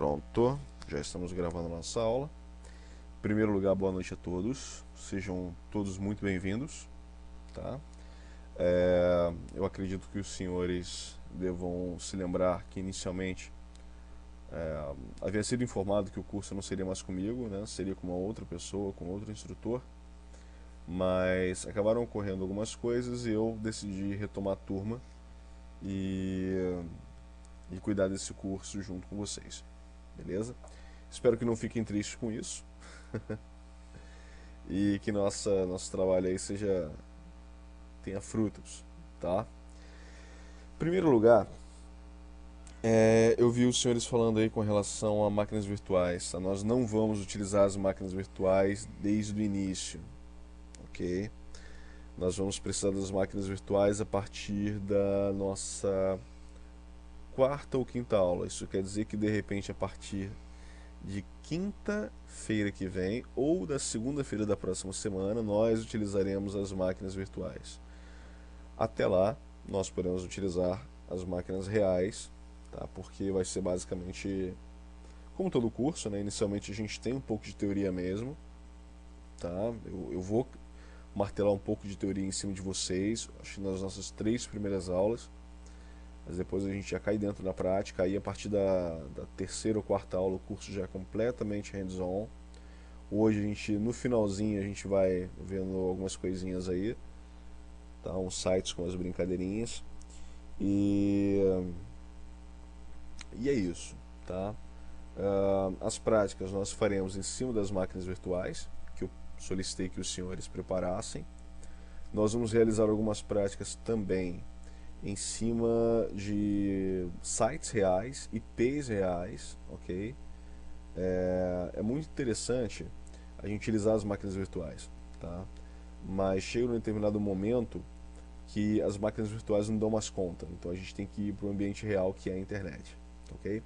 Pronto, já estamos gravando nossa aula. Em primeiro lugar, boa noite a todos. Sejam todos muito bem-vindos, tá? Eu acredito que os senhores devam se lembrar que inicialmente havia sido informado que o curso não seria mais comigo, né? Seria com uma outra pessoa, com outro instrutor. Mas acabaram ocorrendo algumas coisas e eu decidi retomar a turma e, e cuidar desse curso junto com vocês, beleza? Espero que não fiquem tristes com isso e que nosso trabalho aí tenha frutos, tá? Em primeiro lugar, eu vi os senhores falando aí com relação a máquinas virtuais, tá? Nós não vamos utilizar as máquinas virtuais desde o início, ok? Nós vamos precisar das máquinas virtuais a partir da nossa quarta ou quinta aula. Isso quer dizer que de repente a partir de quinta-feira que vem ou da segunda-feira da próxima semana nós utilizaremos as máquinas virtuais. Até lá, nós podemos utilizar as máquinas reais, tá? Porque vai ser basicamente como todo curso, né? Inicialmente a gente tem um pouco de teoria mesmo, tá? Eu vou martelar um pouco de teoria em cima de vocês, acho que nas nossas 3 primeiras aulas, mas depois a gente já cai dentro na prática. Aí a partir da terceira ou quarta aula o curso já é completamente hands-on. Hoje no finalzinho a gente vai vendo algumas coisinhas aí, tá? Uns sites com as brincadeirinhas e, e é isso, tá? As práticas nós faremos em cima das máquinas virtuais, que eu solicitei que os senhores preparassem. Nós vamos realizar algumas práticas também em cima de sites reais, IPs reais, ok? É muito interessante a gente utilizar as máquinas virtuais, tá? Mas chega num determinado momento que as máquinas virtuais não dão mais conta, então a gente tem que ir para o ambiente real, que é a internet, ok?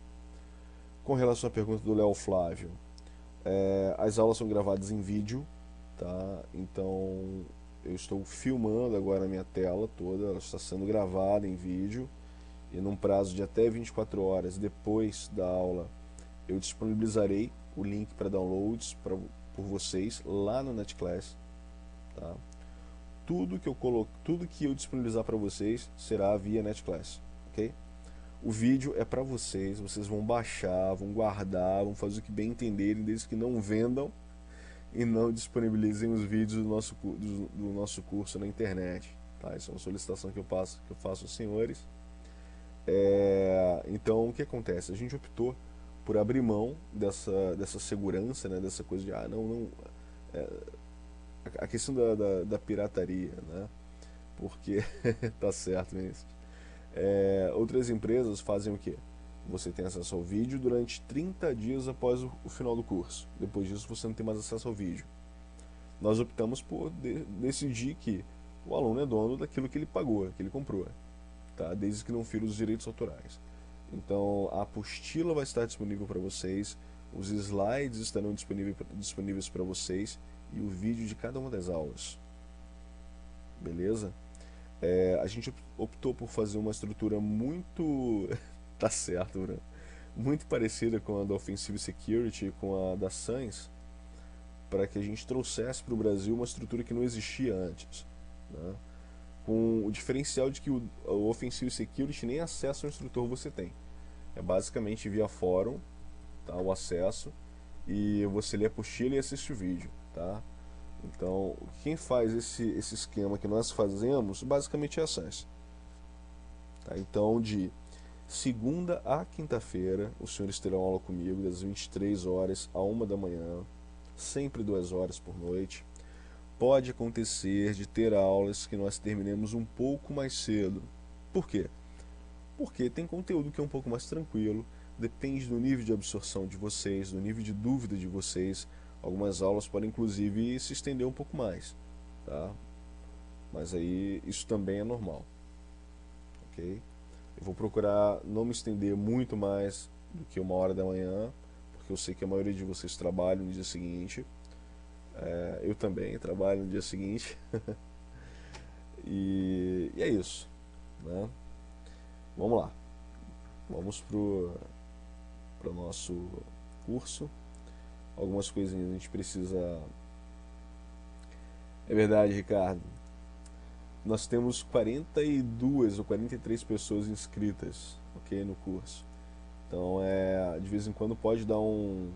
Com relação à pergunta do Léo Flávio, as aulas são gravadas em vídeo, tá? Então eu estou filmando agora a minha tela toda, ela está sendo gravada em vídeo e num prazo de até 24 horas depois da aula eu disponibilizarei o link para downloads por vocês lá no NetClass, tá? Tudo que eu disponibilizar para vocês será via NetClass, ok? O vídeo é para vocês, vocês vão baixar, vão guardar, vão fazer o que bem entenderem, desde que não vendam e não disponibilizem os vídeos do nosso curso na internet, tá? Isso é uma solicitação que eu faço aos senhores. Então, o que acontece? A gente optou por abrir mão dessa segurança, né? Dessa coisa de, não, a questão da pirataria, né? Porque, tá certo, Vinícius. Outras empresas fazem o quê? Você tem acesso ao vídeo durante 30 dias após o final do curso. Depois disso você não tem mais acesso ao vídeo. Nós optamos por decidir que o aluno é dono daquilo que ele pagou, que ele comprou, tá? Desde que não fira os direitos autorais. Então a apostila vai estar disponível para vocês, os slides estarão disponíveis para vocês e o vídeo de cada uma das aulas. Beleza? A gente optou por fazer uma estrutura muito tá certo, Bruno, muito parecida com a da Offensive Security e com a da SANS, para que a gente trouxesse para o Brasil uma estrutura que não existia antes, né? Com o diferencial de que o Offensive Security nem acesso ao instrutor você tem. É basicamente via fórum, tá, o acesso, e você lê a apostila e assiste o vídeo, tá? Então, quem faz esse esquema que nós fazemos, basicamente é a SANS. Tá? Então, de segunda a quinta-feira, os senhores terão aula comigo das 23 horas a 1 da manhã, sempre 2 horas por noite. Pode acontecer de ter aulas que nós terminemos um pouco mais cedo. Por quê? Porque tem conteúdo que é um pouco mais tranquilo, depende do nível de absorção de vocês, do nível de dúvida de vocês. Algumas aulas podem inclusive se estender um pouco mais, tá? Mas aí isso também é normal, ok? Eu vou procurar não me estender muito mais do que 1 hora da manhã, porque eu sei que a maioria de vocês trabalham no dia seguinte. Eu também trabalho no dia seguinte. E é isso, né? Vamos lá. Vamos para para o nosso curso. Algumas coisinhas a gente precisa. É verdade, Ricardo. Nós temos 42 ou 43 pessoas inscritas, ok, no curso. Então, de vez em quando pode dar um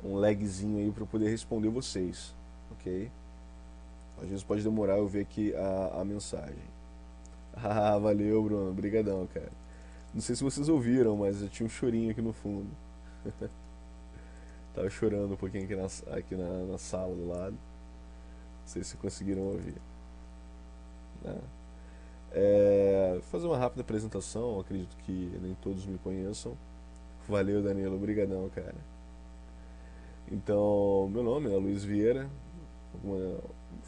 lagzinho aí para poder responder vocês, ok? Às vezes pode demorar eu ver aqui a mensagem. Ah, valeu, Bruno. Obrigadão, cara. Não sei se vocês ouviram, mas eu tinha um chorinho aqui no fundo. Tava chorando um pouquinho aqui na sala do lado. Não sei se conseguiram ouvir, né? Vou fazer uma rápida apresentação. Acredito que nem todos me conheçam. Valeu, Danilo. Obrigadão, cara. Então, meu nome é Luiz Vieira.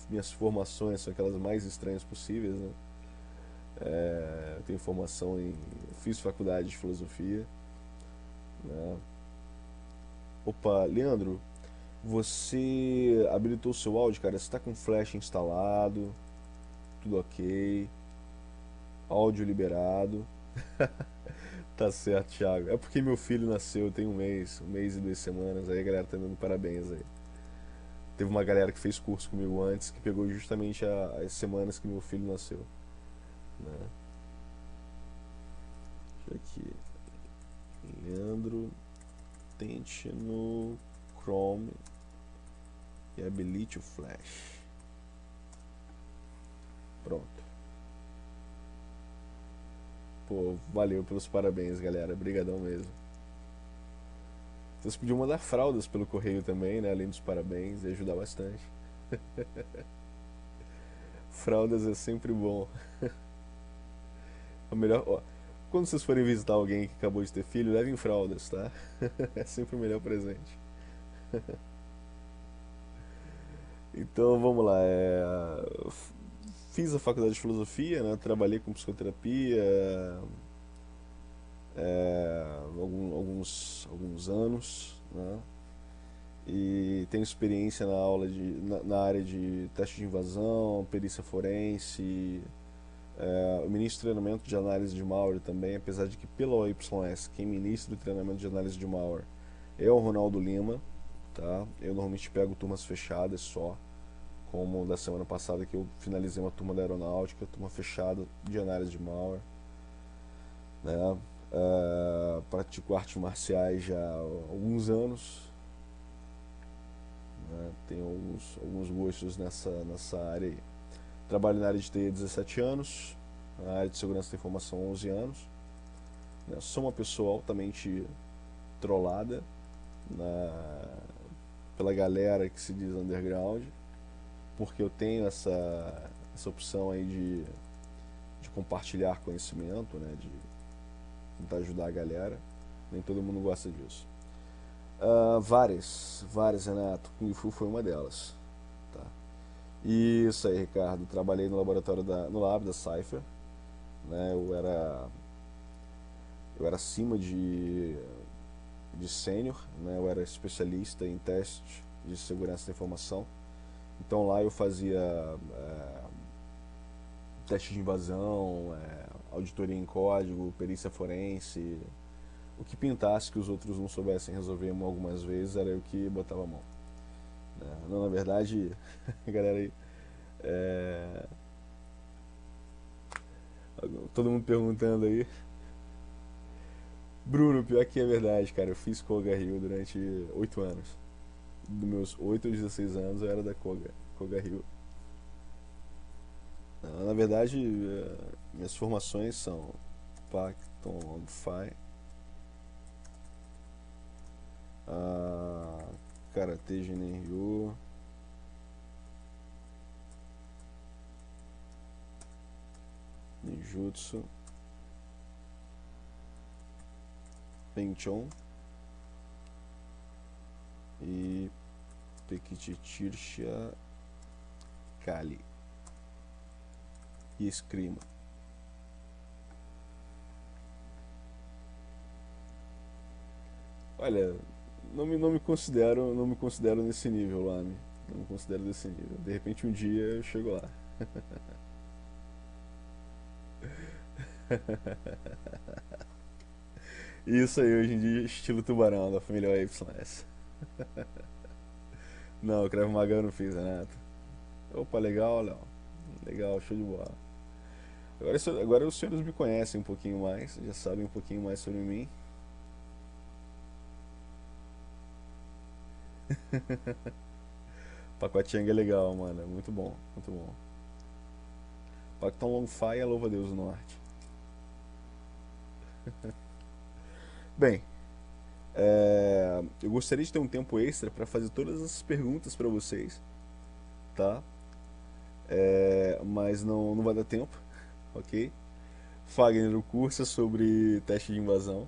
Minhas formações são aquelas mais estranhas possíveis, né? Eu tenho formação fiz faculdade de filosofia, né? Opa, Leandro, você habilitou o seu áudio, cara? Você está com flash instalado? Tudo ok? Áudio liberado? Tá certo, Thiago. É porque meu filho nasceu tem um mês e 2 semanas. Aí a galera tá dando parabéns aí. Teve uma galera que fez curso comigo antes que pegou justamente as semanas que meu filho nasceu, né? Deixa eu aqui. Leandro, tente no Chrome e habilite o Flash. Pronto. Pô, valeu pelos parabéns, galera. Obrigadão mesmo. Vocês podiam mandar fraldas pelo correio também, né? Além dos parabéns, ia ajudar bastante. Fraldas é sempre bom. O melhor, ó, quando vocês forem visitar alguém que acabou de ter filho, levem fraldas, tá? É sempre o melhor presente. Então vamos lá. Fiz a faculdade de filosofia, né? Trabalhei com psicoterapia alguns anos, né? E tenho experiência na área de teste de invasão, perícia forense. Eu ministro treinamento de análise de malware também, apesar de que pela OYS quem ministra o treinamento de análise de malware é o Ronaldo Lima, tá? Eu normalmente pego turmas fechadas só, como da semana passada que eu finalizei uma turma da aeronáutica, turma fechada de análise de malware, né? Pratico artes marciais já há alguns anos, né? Tenho alguns gostos nessa área aí. Trabalho na área de TI há 17 anos, na área de segurança da informação há 11 anos, né? Sou uma pessoa altamente trollada pela galera que se diz underground, porque eu tenho essa opção aí de compartilhar conhecimento, né? De tentar ajudar a galera. Nem todo mundo gosta disso. Várias, Renato. Kung Fu foi uma delas. Tá. Isso aí, Ricardo. Trabalhei no laboratório no lab da Cypher, né? Eu era acima de sênior, né? Eu era especialista em teste de segurança da informação. Então lá eu fazia teste de invasão, auditoria em código, perícia forense. O que pintasse que os outros não soubessem resolver algumas vezes era eu que botava a mão, né? Não, na verdade, galera aí, é, todo mundo perguntando aí. Bruno, pior que é verdade, cara. Eu fiz Koga Rio durante 8 anos. Dos meus 8 aos 16 anos eu era da Koga Rio. Na verdade, minhas formações são Python, Phi, Karate Jinen-Ryu, Ninjutsu, Wing Chun e Pekititircha Kali e Eskrima. Olha, não me considero nesse nível lá, né? Não me considero desse nível. De repente um dia eu chego lá. Isso aí, hoje em dia, estilo tubarão da família YS. Não, o Krav Maga eu não fiz, Renato. Opa, legal, Léo. Legal, show de bola. Agora, agora os senhores me conhecem um pouquinho mais, já sabem um pouquinho mais sobre mim. Pacotinga é legal, mano. É muito bom, muito bom. Pactão Long Fire, louva a Deus do Norte. Bem, eu gostaria de ter um tempo extra para fazer todas essas perguntas para vocês, tá? Mas não vai dar tempo, ok? Fagner, o curso é sobre teste de invasão,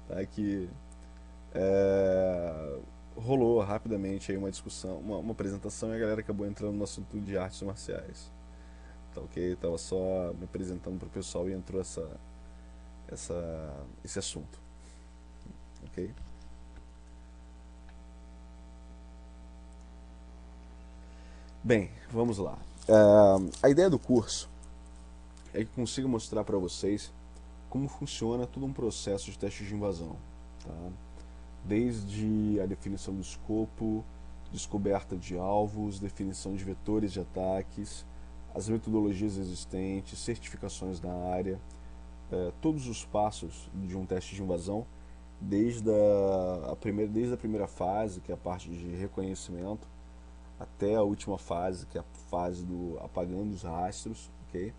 tá? Que é, rolou rapidamente aí uma discussão, uma apresentação e a galera acabou entrando no assunto de artes marciais, tá ok? Tava só me apresentando pro pessoal e entrou esse assunto, ok? Bem, vamos lá. A ideia do curso é que consiga mostrar para vocês como funciona todo um processo de teste de invasão, tá? Desde a definição do escopo, descoberta de alvos, definição de vetores de ataques, as metodologias existentes, certificações na área, todos os passos de um teste de invasão, desde a primeira fase, que é a parte de reconhecimento, até a última fase, que é a fase do apagando os rastros, ok?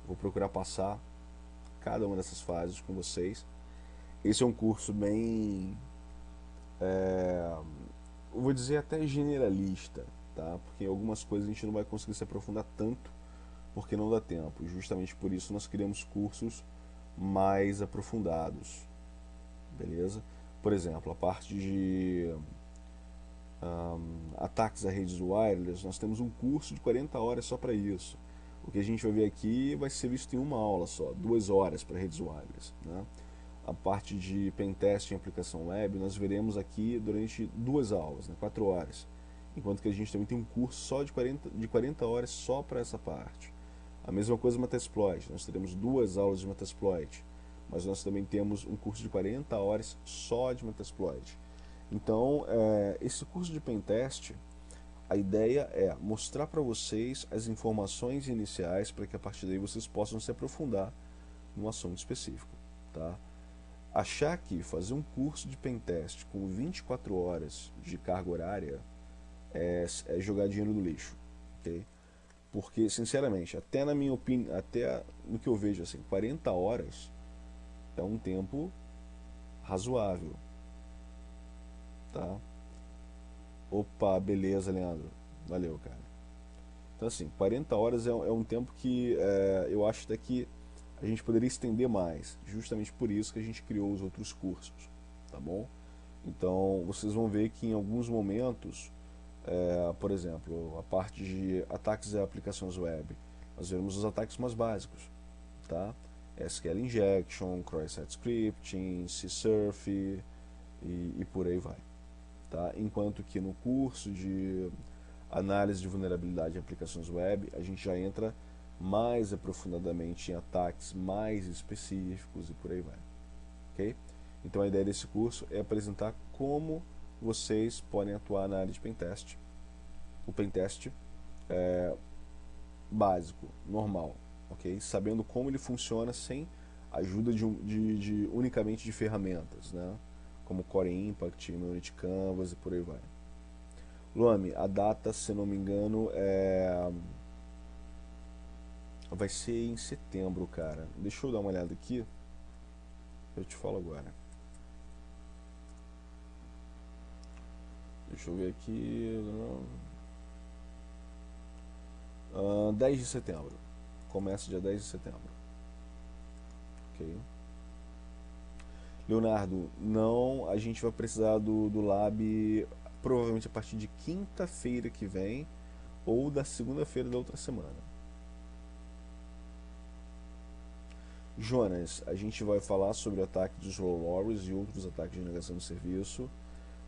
Vou procurar passar cada uma dessas fases com vocês. Esse é um curso bem, eu vou dizer até generalista, tá? Porque em algumas coisas a gente não vai conseguir se aprofundar tanto, porque não dá tempo. E justamente por isso nós criamos cursos mais aprofundados, beleza? Por exemplo, a parte de ataques a redes wireless, nós temos um curso de 40 horas só para isso. O que a gente vai ver aqui vai ser visto em uma aula só, 2 horas para redes wireless, né? A parte de pentest em aplicação web nós veremos aqui durante 2 aulas, né, 4 horas. Enquanto que a gente também tem um curso só de 40 horas só para essa parte. A mesma coisa Metasploit, nós teremos 2 aulas de Metasploit, mas nós também temos um curso de 40 horas só de Metasploit. Então, esse curso de Pentest, a ideia é mostrar para vocês as informações iniciais para que a partir daí vocês possam se aprofundar num assunto específico, tá? Achar que fazer um curso de Pentest com 24 horas de carga horária é jogar dinheiro no lixo, ok? Porque, sinceramente, até na minha opinião, até no que eu vejo, assim, 40 horas é um tempo razoável, tá? Opa, beleza, Leandro. Valeu, cara. Então, assim, 40 horas é um tempo que eu acho até que a gente poderia estender mais. Justamente por isso que a gente criou os outros cursos, tá bom? Então, vocês vão ver que em alguns momentos, por exemplo, a parte de ataques a aplicações web, nós veremos os ataques mais básicos, tá? SQL Injection, Cross-Site Scripting, CSurf e por aí vai, tá? Enquanto que no curso de análise de vulnerabilidade em aplicações web, a gente já entra mais aprofundadamente em ataques mais específicos e por aí vai, ok? Então a ideia desse curso é apresentar como vocês podem atuar na área de pentest. O pentest básico, normal, ok? Sabendo como ele funciona sem ajuda unicamente de ferramentas, né? Como Core Impact, Unity Canvas e por aí vai. Luame, a data, se não me engano, vai ser em setembro, cara. Deixa eu dar uma olhada aqui, eu te falo agora. Deixa eu ver aqui. 10 de setembro. Começa dia 10 de setembro. Ok? Leonardo, não, a gente vai precisar do lab provavelmente a partir de quinta-feira que vem ou da segunda-feira da outra semana. Jonas, a gente vai falar sobre o ataque dos Warriors e outros ataques de negação de serviço,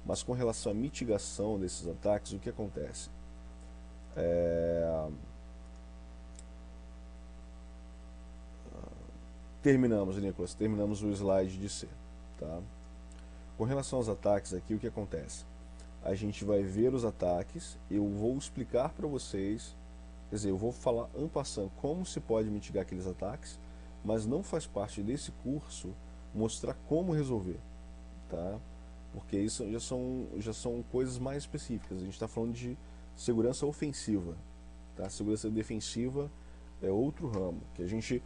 mas com relação à mitigação desses ataques, o que acontece? Terminamos, Nicolas, terminamos o slide de C. tá? Com relação aos ataques aqui, o que acontece? A gente vai ver os ataques, eu vou explicar para vocês, quer dizer, eu vou falar en passant como se pode mitigar aqueles ataques, mas não faz parte desse curso mostrar como resolver, tá? Porque isso já são coisas mais específicas. A gente está falando de segurança ofensiva, tá? Segurança defensiva é outro ramo, que a gente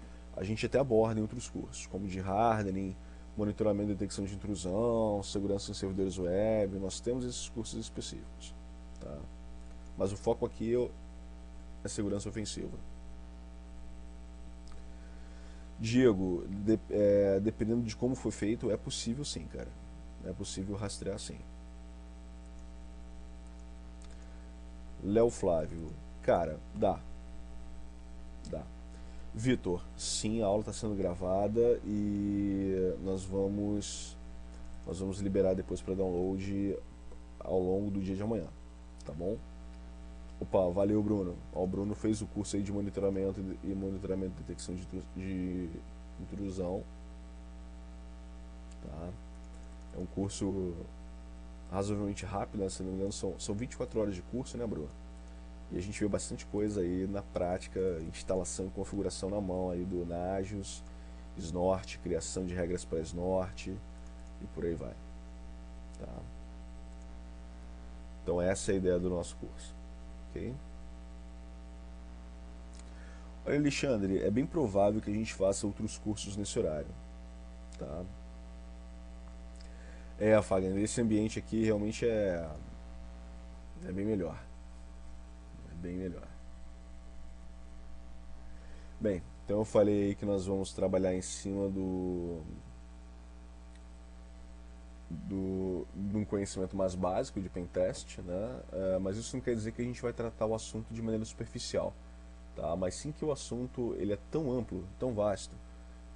até aborda em outros cursos, como de hardening, monitoramento e detecção de intrusão, segurança em servidores web. Nós temos esses cursos específicos, tá? Mas o foco aqui é segurança ofensiva. Diego, dependendo de como foi feito, é possível sim, cara. É possível rastrear sim. Léo Flávio, cara, dá. Vitor, sim, a aula está sendo gravada e nós vamos liberar depois para download ao longo do dia de amanhã, tá bom? Opa, valeu, Bruno. Ó, o Bruno fez o curso aí de monitoramento e detecção de intrusão, tá? É um curso razoavelmente rápido, né? Se não me engano, são 24 horas de curso, né, Bruno? E a gente vê bastante coisa aí na prática, instalação e configuração na mão aí do Nagios, Snort, criação de regras para Snort e por aí vai, tá? Então essa é a ideia do nosso curso, ok? Olha, Alexandre, é bem provável que a gente faça outros cursos nesse horário, tá? Fagner, esse ambiente aqui realmente é bem melhor. É bem melhor. Bem, então eu falei aí que nós vamos trabalhar em cima de um conhecimento mais básico de pentest, né? Mas isso não quer dizer que a gente vai tratar o assunto de maneira superficial, tá? Mas sim que o assunto ele é tão amplo, tão vasto,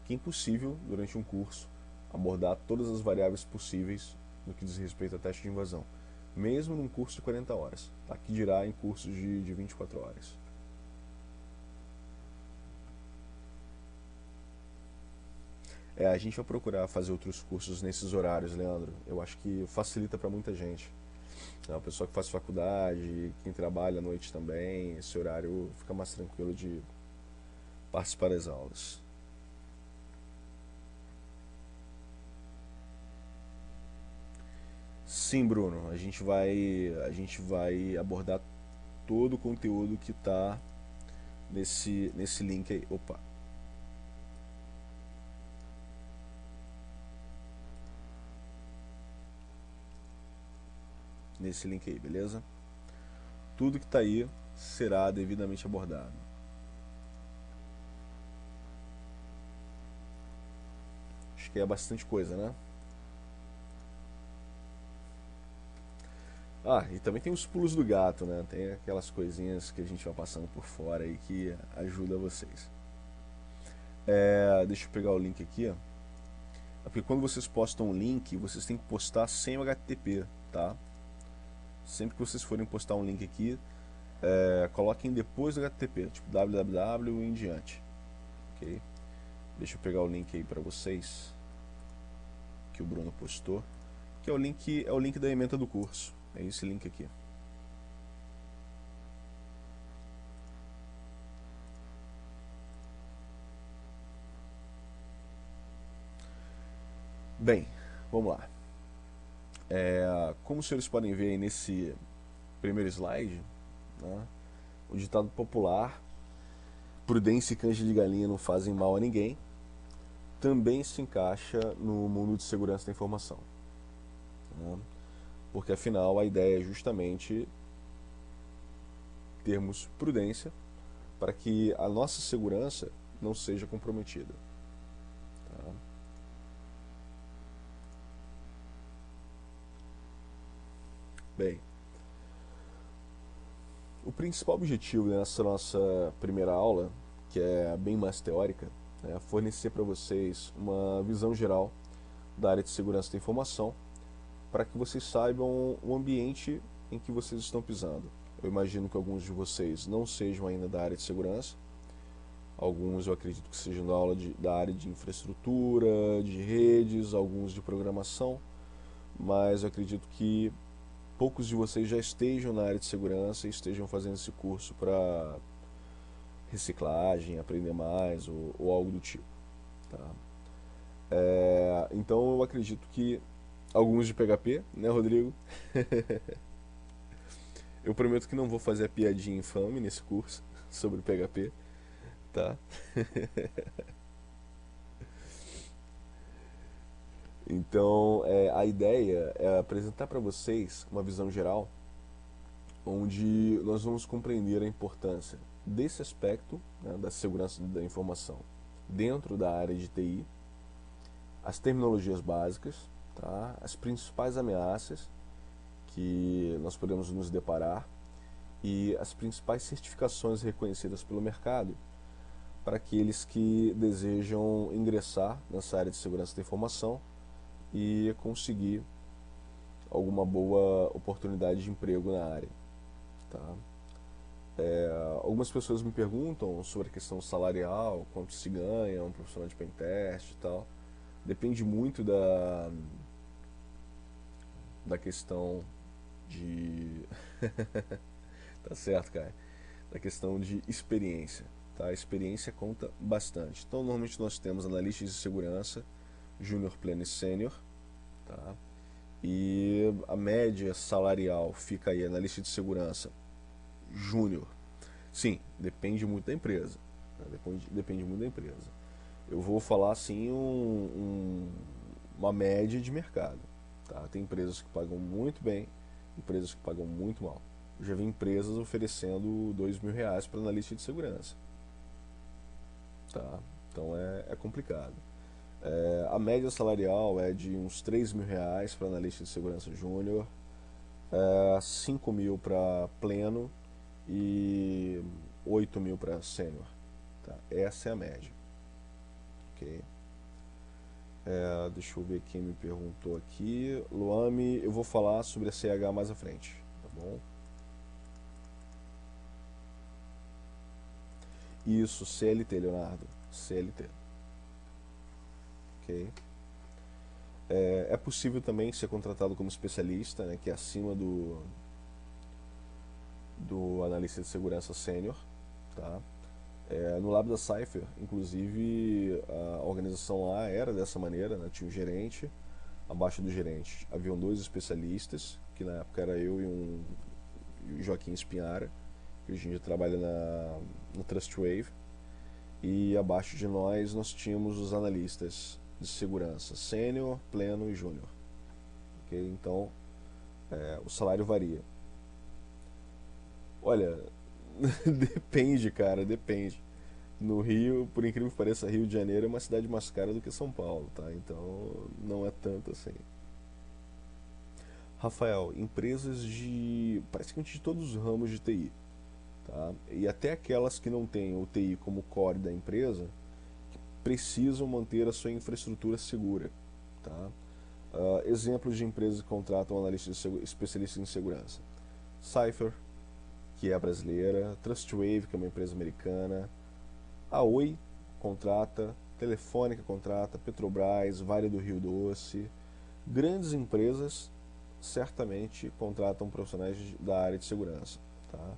que é impossível, durante um curso, abordar todas as variáveis possíveis no que diz respeito a teste de invasão, mesmo num curso de 40 horas, tá? Que dirá em cursos de 24 horas. A gente vai procurar fazer outros cursos nesses horários, Leandro. Eu acho que facilita para muita gente. O pessoal que faz faculdade, quem trabalha à noite também, esse horário fica mais tranquilo de participar das aulas. Sim, Bruno, a gente vai abordar todo o conteúdo que está nesse link aí. Opa, nesse link aí, beleza? Tudo que está aí será devidamente abordado. Acho que é bastante coisa, né? E também tem os pulos do gato, né? Tem aquelas coisinhas que a gente vai passando por fora aí que ajuda vocês. Deixa eu pegar o link aqui, ó. Porque quando vocês postam um link, vocês têm que postar sem o HTTP, tá? Sempre que vocês forem postar um link aqui, coloquem depois do HTTP, tipo www e em diante, ok? Deixa eu pegar o link aí para vocês que o Bruno postou, que é o link da ementa do curso. É esse link aqui. Bem, vamos lá. Como os senhores podem ver aí nesse primeiro slide, né, o ditado popular, prudência e canja de galinha não fazem mal a ninguém, também se encaixa no mundo de segurança da informação, né? Porque afinal a ideia é justamente termos prudência para que a nossa segurança não seja comprometida, tá? Bem, o principal objetivo dessa nossa primeira aula, que é bem mais teórica, é fornecer para vocês uma visão geral da área de segurança da informação, para que vocês saibam o ambiente em que vocês estão pisando. Eu imagino que alguns de vocês não sejam ainda da área de segurança, Alguns eu acredito que sejam da área de infraestrutura, de redes, alguns de programação, mas eu acredito que poucos de vocês já estejam na área de segurança e estejam fazendo esse curso para reciclagem, aprender mais ou algo do tipo. Tá? Então eu acredito que alguns de PHP, né, Rodrigo? Eu prometo que não vou fazer a piadinha infame nesse curso sobre PHP, tá? Então, a ideia é apresentar para vocês uma visão geral, onde nós vamos compreender a importância desse aspecto, né, da segurança da informação dentro da área de TI, as terminologias básicas, tá? As principais ameaças que nós podemos nos deparar e as principais certificações reconhecidas pelo mercado para aqueles que desejam ingressar nessa área de segurança da informação e conseguir alguma boa oportunidade de emprego na área. Tá? Algumas pessoas me perguntam sobre a questão salarial, quanto se ganha um profissional de pentest e tal. Depende muito da questão de... Tá certo, cara? Da questão de experiência. Tá? A experiência conta bastante. Então, normalmente nós temos analistas de segurança, júnior, pleno e sênior. Tá? E a média salarial fica aí, analista de segurança júnior. Sim, depende muito da empresa. Né? Depende muito da empresa. Eu vou falar assim uma média de mercado. Tá? Tem empresas que pagam muito bem, empresas que pagam muito mal. Eu já vi empresas oferecendo R$ 2.000 para analista de segurança. Tá? Então é complicado. A média salarial é de uns R$ 3.000 para analista de segurança júnior, 5.000 para pleno e 8.000 para sênior. Tá? Essa é a média. Ok? Deixa eu ver quem me perguntou aqui. Luame, eu vou falar sobre a CH mais à frente. Tá bom? Isso, CLT, Leonardo. CLT. Ok? É possível também ser contratado como especialista, né, que é acima do analista de segurança sênior. Tá? No Lab da Cypher, inclusive, a organização lá era dessa maneira, né? Tinha um gerente, abaixo do gerente haviam dois especialistas, que na época era eu e o Joaquim Espinhara, que hoje em dia trabalha no Trustwave, e abaixo de nós tínhamos os analistas de segurança, sênior, pleno e júnior. Okay? Então, o salário varia. Olha, depende, cara, depende. No Rio, por incrível que pareça, Rio de Janeiro é uma cidade mais cara do que São Paulo, tá? Então não é tanto assim. Rafael, empresas de praticamente de todos os ramos de TI, tá? E até aquelas que não têm o TI como core da empresa, precisam manter a sua infraestrutura segura, tá? Exemplos de empresas que contratam especialistas em segurança: Cypher, que é brasileira; Trustwave, que é uma empresa americana; a Oi contrata, Telefônica contrata, Petrobras, Vale do Rio Doce. Grandes empresas certamente contratam profissionais da área de segurança. Tá?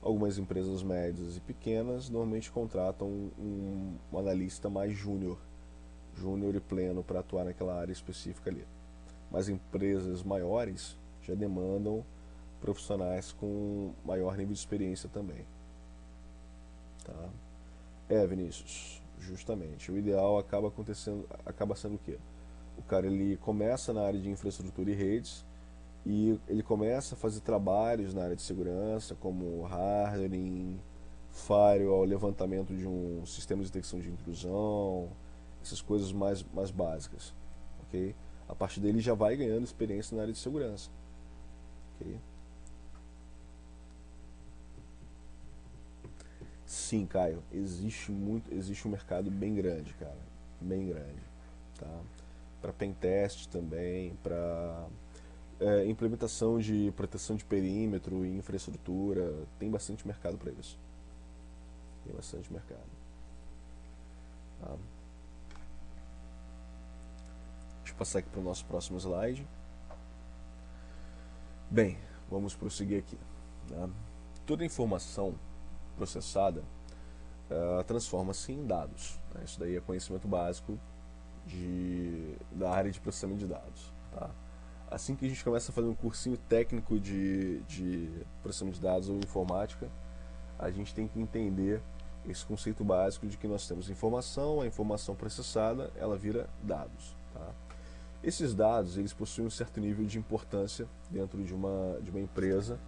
Algumas empresas médias e pequenas normalmente contratam um analista mais júnior e pleno para atuar naquela área específica ali. Mas empresas maiores já demandam profissionais com maior nível de experiência também. Tá? Vinícius, justamente. O ideal acaba sendo o quê? O cara ele começa na área de infraestrutura e redes e ele começa a fazer trabalhos na área de segurança, como hardening, firewall, levantamento de um sistema de detecção de intrusão, essas coisas mais básicas, ok? A partir dele já vai ganhando experiência na área de segurança, ok? Sim, Caio, existe um mercado bem grande, cara, bem grande, tá? Para pentest também, para implementação de proteção de perímetro e infraestrutura, tem bastante mercado para isso. Tem bastante mercado. Tá? Deixa eu passar aqui para o nosso próximo slide. Bem, vamos prosseguir aqui. Tá? Toda informação processada transforma-se em dados. Né? Isso daí é conhecimento básico da área de processamento de dados. Tá? Assim que a gente começa a fazer um cursinho técnico de processamento de dados ou informática, a gente tem que entender esse conceito básico de que nós temos informação, a informação processada, ela vira dados. Tá? Esses dados, eles possuem um certo nível de importância dentro de uma empresa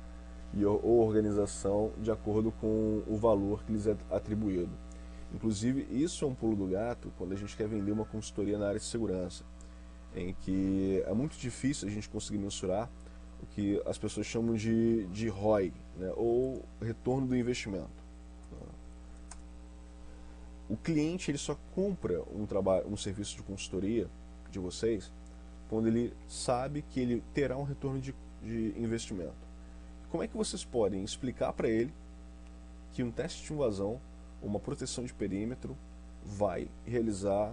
ou organização de acordo com o valor que lhes é atribuído. Inclusive, isso é um pulo do gato quando a gente quer vender uma consultoria na área de segurança, em que é muito difícil a gente conseguir mensurar o que as pessoas chamam de ROI, né, ou retorno do investimento. O cliente ele só compra um serviço de consultoria de vocês quando ele sabe que ele terá um retorno de investimento. Como é que vocês podem explicar para ele que um teste de invasão, uma proteção de perímetro, vai realizar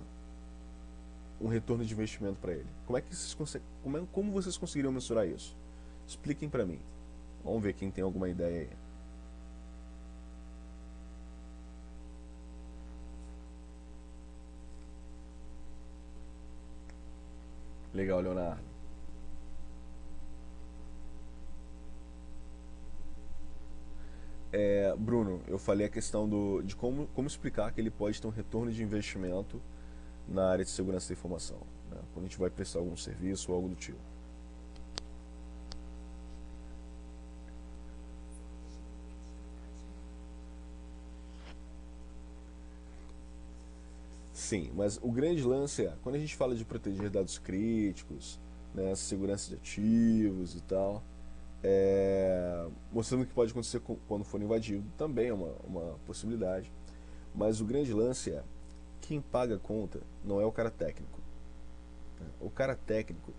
um retorno de investimento para ele? Como vocês conseguiriam mensurar isso? Expliquem para mim. Vamos ver quem tem alguma ideia aí. Legal, Leonardo. Bruno, eu falei a questão de como explicar que ele pode ter um retorno de investimento na área de segurança da informação, né? Quando a gente vai prestar algum serviço ou algo do tipo. Sim, mas o grande lance é, quando a gente fala de proteger dados críticos, né, segurança de ativos e tal, mostrando o que pode acontecer quando for invadido, também é uma possibilidade. Mas o grande lance é, quem paga a conta não é o cara técnico. Né? O cara técnico,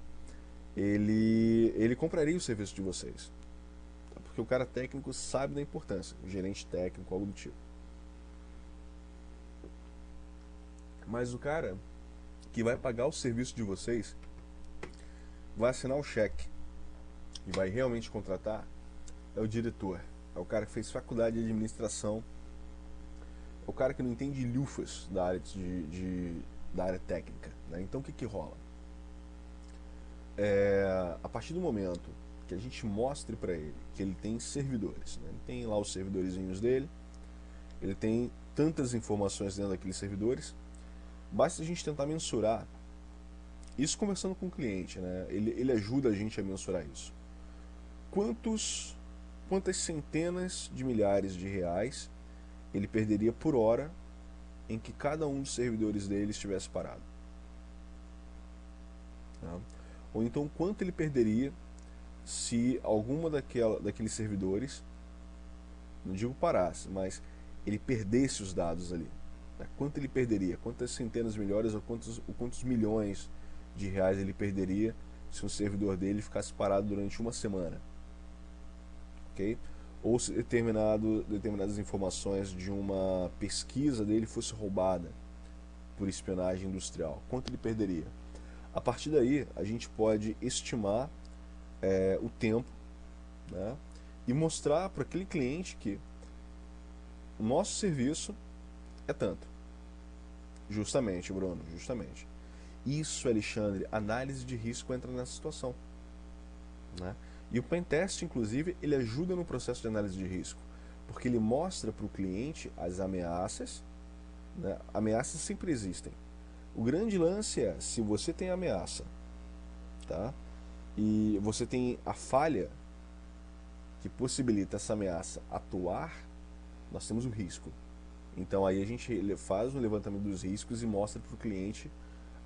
ele compraria o serviço de vocês. Tá? Porque o cara técnico sabe da importância, o gerente técnico, algo do tipo. Mas o cara que vai pagar o serviço de vocês vai assinar o cheque e vai realmente contratar é o diretor, é o cara que fez faculdade de administração, é o cara que não entende lufas da área, da área técnica. Né? Então o que rola? A partir do momento que a gente mostre para ele que ele tem servidores, né? Ele tem lá os servidorzinhos dele, ele tem tantas informações dentro daqueles servidores, basta a gente tentar mensurar isso conversando com o cliente, né? Ele ajuda a gente a mensurar isso. Quantas centenas de milhares de reais ele perderia por hora em que cada um dos servidores dele estivesse parado? Tá? Ou então quanto ele perderia se alguma daqueles servidores, não digo parasse, mas ele perdesse os dados ali? Né? Quanto ele perderia? Quantas centenas de milhares ou quantos milhões de reais ele perderia se um servidor dele ficasse parado durante uma semana? Okay? Ou se determinadas informações de uma pesquisa dele fosse roubada por espionagem industrial, quanto ele perderia? A partir daí, a gente pode estimar o tempo, né, e mostrar para aquele cliente que o nosso serviço é tanto. Justamente, Bruno, justamente. Isso, Alexandre, análise de risco entra nessa situação. Né? E o pentest, inclusive, ele ajuda no processo de análise de risco, porque ele mostra para o cliente as ameaças. Né? Ameaças sempre existem. O grande lance é, se você tem ameaça, tá? E você tem a falha que possibilita essa ameaça atuar, nós temos o risco. Então aí a gente faz um levantamento dos riscos e mostra para o cliente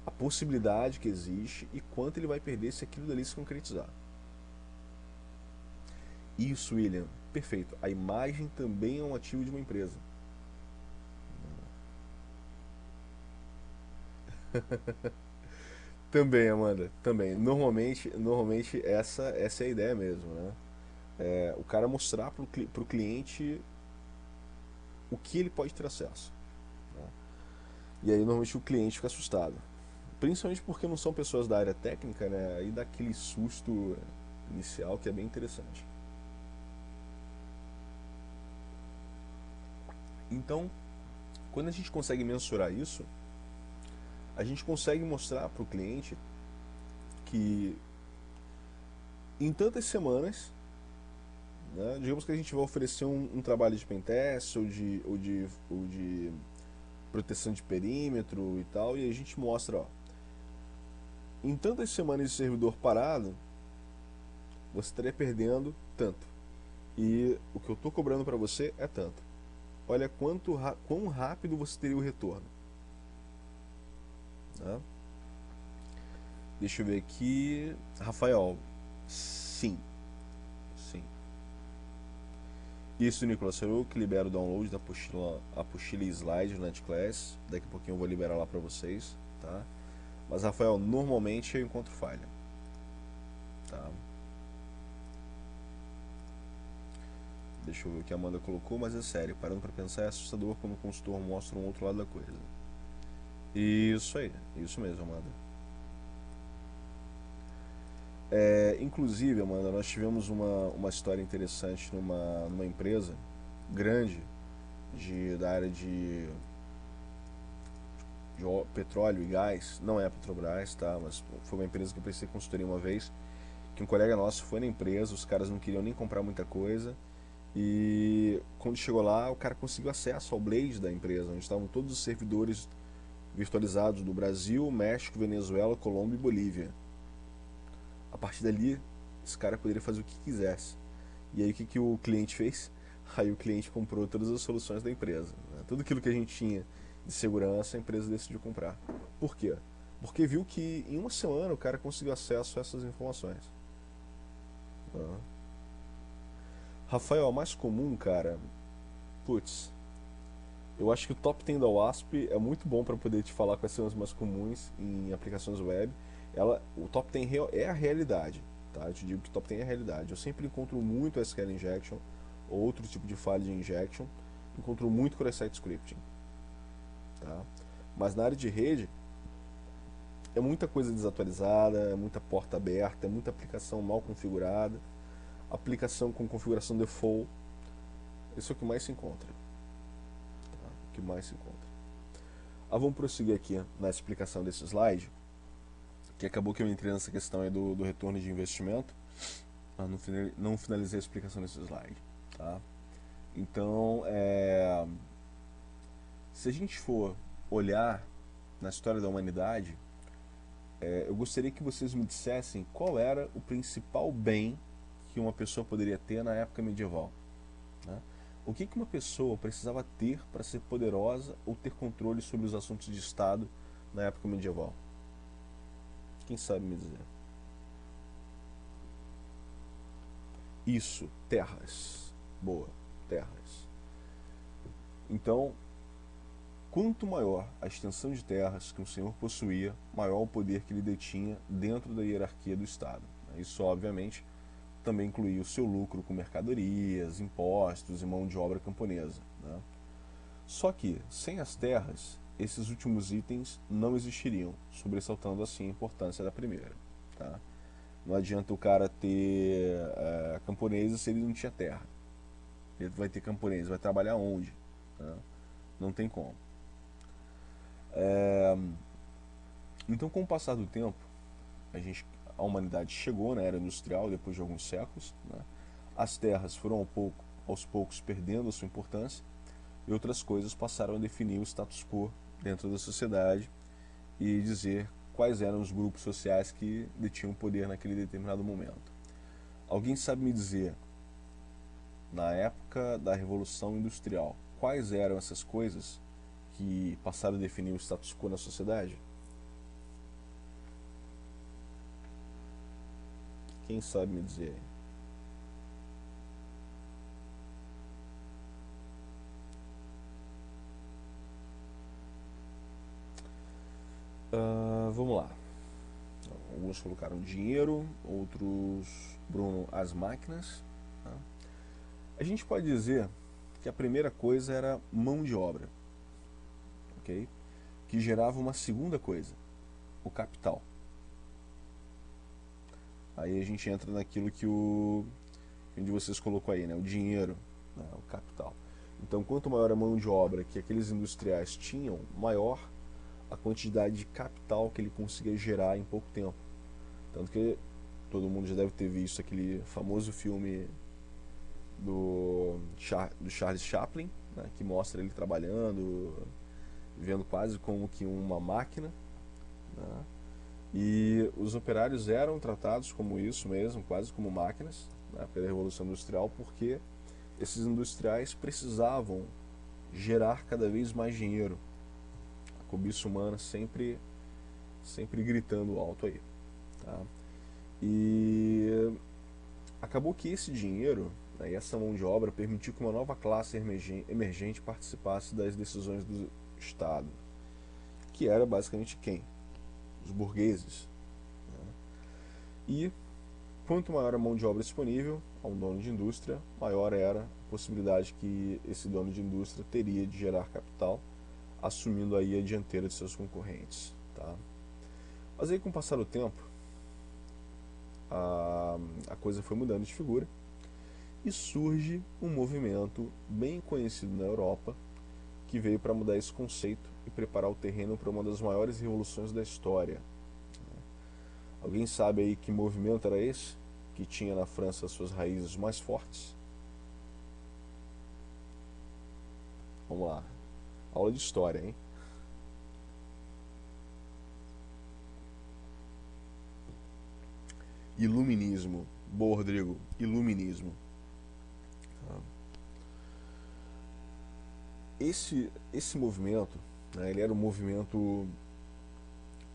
a possibilidade que existe e quanto ele vai perder se aquilo dali se concretizar. Isso, William, perfeito. A imagem também é um ativo de uma empresa. Também, Amanda, também. Normalmente essa é a ideia mesmo, né? O cara mostrar pro cliente o que ele pode ter acesso. Né? E aí normalmente o cliente fica assustado. Principalmente porque não são pessoas da área técnica, né? Aí dá aquele susto inicial que é bem interessante. Então, quando a gente consegue mensurar isso, a gente consegue mostrar para o cliente que em tantas semanas, né, digamos que a gente vai oferecer um trabalho de pentest ou de proteção de perímetro e tal, e a gente mostra, ó, em tantas semanas de servidor parado, você estaria perdendo tanto. E o que eu estou cobrando para você é tanto. Olha quão rápido você teria o retorno. Né? Deixa eu ver aqui. Rafael, sim. Sim. Isso, Nicolas, sou eu que libero o download da apostila e slide do NetClass. Daqui a pouquinho eu vou liberar lá para vocês. Tá? Mas, Rafael, normalmente eu encontro falha. Tá? Deixa eu ver o que a Amanda colocou, mas é sério, parando para pensar, é assustador quando o consultor mostra um outro lado da coisa. Isso aí, isso mesmo, Amanda. Inclusive, Amanda, nós tivemos uma história interessante numa empresa grande da área de petróleo e gás. Não é a Petrobras, tá? Mas foi uma empresa que eu prestei consultoria uma vez, que um colega nosso foi na empresa, os caras não queriam nem comprar muita coisa. E quando chegou lá, o cara conseguiu acesso ao Blade da empresa, onde estavam todos os servidores virtualizados do Brasil, México, Venezuela, Colômbia e Bolívia. A partir dali, esse cara poderia fazer o que quisesse. E aí o que o cliente fez? Aí o cliente comprou todas as soluções da empresa. Né? Tudo aquilo que a gente tinha de segurança, a empresa decidiu comprar. Por quê? Porque viu que em uma semana o cara conseguiu acesso a essas informações. Né? Rafael, mais comum, cara, putz, eu acho que o top 10 da WASP é muito bom para poder te falar quais são as mais comuns em aplicações web. O top 10 é a realidade, tá? Eu te digo que o top 10 é a realidade. Eu sempre encontro muito SQL injection, ou outro tipo de falha de injection, encontro muito cross-site scripting, tá? Mas na área de rede é muita coisa desatualizada, é muita porta aberta, é muita aplicação mal configurada, aplicação com configuração default. Isso é o que mais se encontra, tá? O que mais se encontra. Vamos prosseguir aqui na explicação desse slide, que acabou que eu entrei nessa questão aí do retorno de investimento. Não finalizei a explicação desse slide. Tá? Então, se a gente for olhar na história da humanidade, eu gostaria que vocês me dissessem qual era o principal bem que uma pessoa poderia ter na época medieval. Né? O que uma pessoa precisava ter para ser poderosa ou ter controle sobre os assuntos de Estado na época medieval? Quem sabe me dizer? Isso, terras. Boa, terras. Então, quanto maior a extensão de terras que um senhor possuía, maior o poder que ele detinha dentro da hierarquia do Estado. Isso, obviamente, também incluía o seu lucro com mercadorias, impostos e mão de obra camponesa. Né? Só que, sem as terras, esses últimos itens não existiriam, sobressaltando assim a importância da primeira. Tá? Não adianta o cara ter camponesa se ele não tinha terra. Ele vai ter camponesa, vai trabalhar onde? Tá? Não tem como. Então, com o passar do tempo, a humanidade chegou na era industrial depois de alguns séculos. Né? As terras foram aos poucos perdendo a sua importância e outras coisas passaram a definir o status quo dentro da sociedade e dizer quais eram os grupos sociais que detinham poder naquele determinado momento. Alguém sabe me dizer, na época da Revolução Industrial, quais eram essas coisas que passaram a definir o status quo na sociedade? Quem sabe me dizer aí? Vamos lá. Alguns colocaram dinheiro, outros, Bruno, as máquinas. Tá? A gente pode dizer que a primeira coisa era mão de obra. Ok? que gerava uma segunda coisa, o capital. Aí a gente entra naquilo que o de vocês colocou aí, né? O dinheiro, né? O capital. Então, quanto maior a mão de obra que aqueles industriais tinham, maior a quantidade de capital que ele conseguia gerar em pouco tempo. Tanto que todo mundo já deve ter visto aquele famoso filme do Charles Chaplin, né? Que mostra ele trabalhando, vendo quase como que uma máquina, né? E os operários eram tratados como isso mesmo, quase como máquinas, na época da Revolução Industrial, porque esses industriais precisavam gerar cada vez mais dinheiro. A cobiça humana sempre gritando alto aí. Tá? E acabou que esse dinheiro, né, e essa mão de obra permitiu que uma nova classe emergente participasse das decisões do Estado, que era basicamente quem? Os burgueses. Né? E quanto maior a mão de obra disponível a um dono de indústria, maior era a possibilidade que esse dono de indústria teria de gerar capital, assumindo aí a dianteira de seus concorrentes. Tá? Mas aí, com o passar do tempo, a coisa foi mudando de figura e surge um movimento bem conhecido na Europa que veio para mudar esse conceito e preparar o terreno para uma das maiores revoluções da história. Alguém sabe aí que movimento era esse? Que tinha na França as suas raízes mais fortes? Vamos lá. Aula de história, hein? Iluminismo. Boa, Rodrigo. Iluminismo. Esse movimento, né, ele era um movimento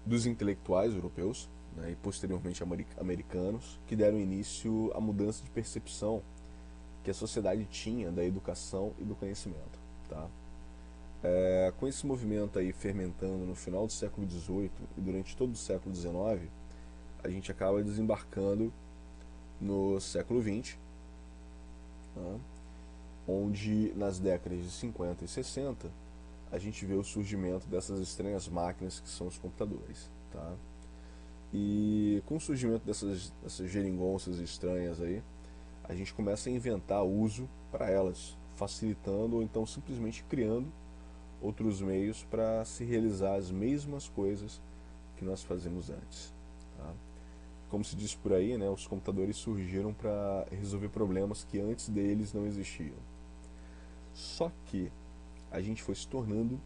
dos intelectuais europeus, né, e posteriormente americanos, que deram início à mudança de percepção que a sociedade tinha da educação e do conhecimento. Tá? Com esse movimento aí fermentando no final do século XVIII e durante todo o século XIX, a gente acaba desembarcando no século XX, tá? Onde nas décadas de 50 e 60 a gente vê o surgimento dessas estranhas máquinas que são os computadores. Tá? E com o surgimento dessas geringonças estranhas aí, a gente começa a inventar uso para elas, facilitando ou então simplesmente criando outros meios para se realizar as mesmas coisas que nós fazemos antes. Tá? Como se diz por aí, né, os computadores surgiram para resolver problemas que antes deles não existiam. Só que a gente foi se tornando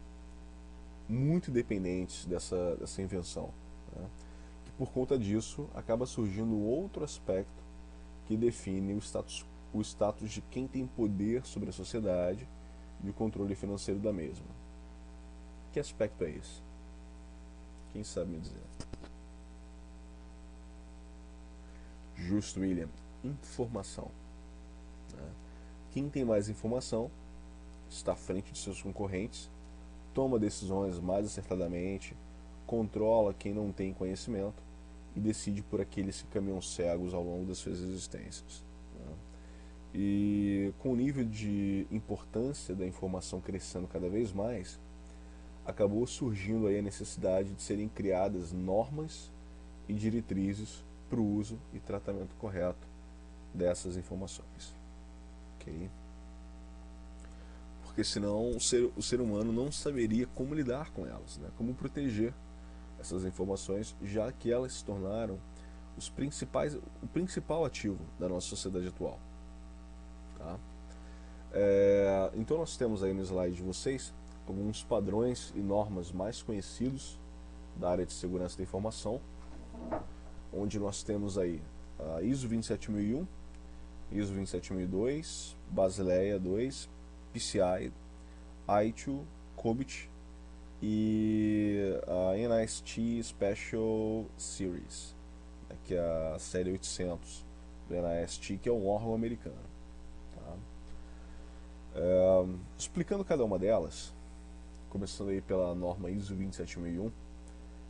muito dependentes dessa invenção. Né? Que por conta disso acaba surgindo outro aspecto que define o status de quem tem poder sobre a sociedade e o controle financeiro da mesma. Que aspecto é esse? Quem sabe me dizer? Justo, William. Informação. Né? Quem tem mais informação está à frente de seus concorrentes, toma decisões mais acertadamente, controla quem não tem conhecimento e decide por aqueles que caminham cegos ao longo das suas existências. Né? E com o nível de importância da informação crescendo cada vez mais, acabou surgindo aí a necessidade de serem criadas normas e diretrizes para o uso e tratamento correto dessas informações. Ok? Porque senão o ser humano não saberia como lidar com elas, né? Como proteger essas informações, já que elas se tornaram o principal ativo da nossa sociedade atual. Tá? Então nós temos aí no slide de vocês alguns padrões e normas mais conhecidos da área de segurança da informação, onde nós temos aí a ISO 27001, ISO 27002, Basileia 2, PCI, ITIL, COBIT e a NIST Special Series, né, que é a série 800 do NIST, que é um órgão americano. Tá? Explicando cada uma delas, começando aí pela norma ISO 27001,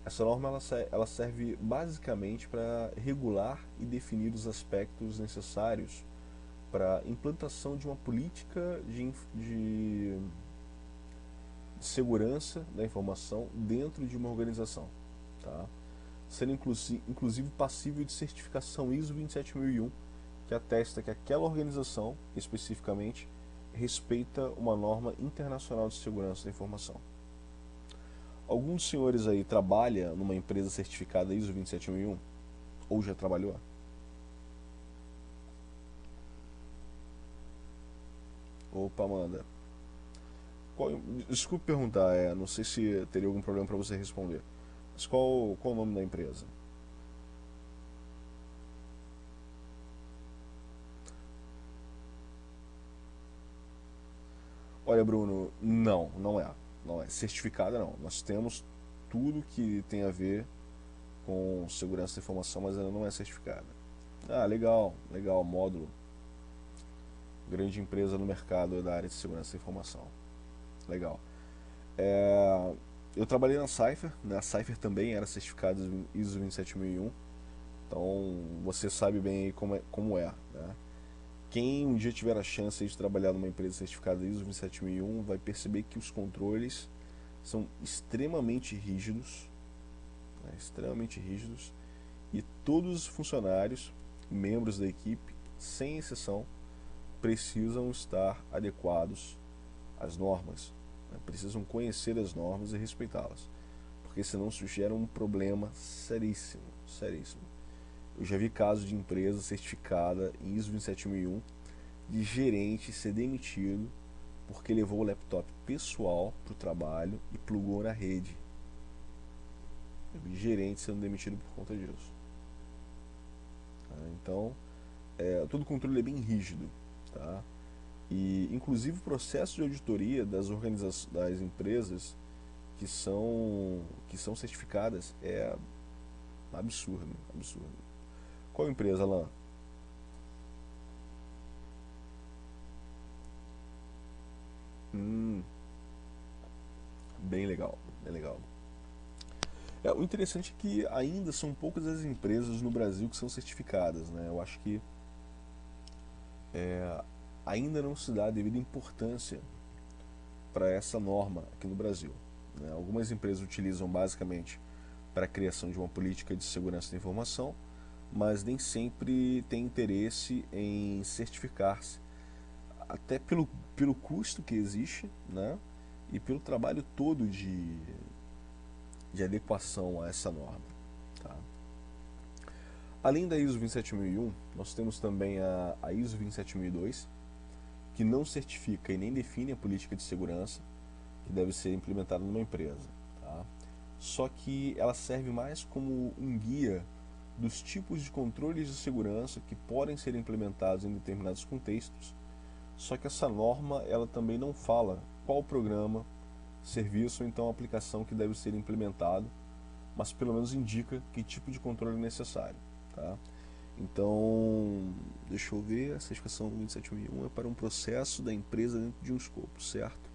essa norma ela serve basicamente para regular e definir os aspectos necessários para a implantação de uma política de segurança da informação dentro de uma organização, tá? Sendo inclusive passível de certificação ISO 27001, que atesta que aquela organização, especificamente, respeita uma norma internacional de segurança da informação. Algum dos senhores aí trabalha numa empresa certificada ISO 27001? Ou já trabalhou? Opa, Amanda. Desculpe perguntar, não sei se teria algum problema para você responder. Mas qual o nome da empresa? Olha, Bruno, não é. Não é. Certificada não. Nós temos tudo que tem a ver com segurança da informação, mas ela não é certificada. Ah, legal, legal, módulo. Grande empresa no mercado da área de segurança da informação. Legal. É, eu trabalhei na Cypher, né? A Cypher também era certificada ISO 27001, então você sabe bem aí como é, né? Quem um dia tiver a chance de trabalhar numa empresa certificada ISO 27001 vai perceber que os controles são extremamente rígidos, né? Extremamente rígidos, e todos os funcionários, membros da equipe, sem exceção, precisam estar adequados às normas, né? Precisam conhecer as normas e respeitá-las, porque senão isso gera um problema seríssimo, seríssimo. Eu já vi casos de empresa certificada em ISO 27001 de gerente ser demitido porque levou o laptop pessoal para o trabalho e plugou na rede. Eu vi gerente sendo demitido por conta disso. Então, todo o controle é bem rígido, tá? E inclusive o processo de auditoria das empresas que são certificadas é absurdo, absurdo. Qual empresa, Alan? Hum, bem legal, bem legal. O interessante é que ainda são poucas as empresas no Brasil que são certificadas, né? Eu acho que ainda não se dá a devida importância para essa norma aqui no Brasil, né? Algumas empresas utilizam basicamente para a criação de uma política de segurança da informação, mas nem sempre tem interesse em certificar-se, até pelo custo que existe, né? E pelo trabalho todo de adequação a essa norma, tá? Além da ISO 27001, nós temos também a ISO 27002, que não certifica e nem define a política de segurança que deve ser implementada numa empresa, tá? Só que ela serve mais como um guia dos tipos de controles de segurança que podem ser implementados em determinados contextos. Só que essa norma ela também não fala qual programa, serviço ou então aplicação que deve ser implementado, mas pelo menos indica que tipo de controle é necessário, tá? Então, deixa eu ver, a certificação 27001 é para um processo da empresa dentro de um escopo, certo?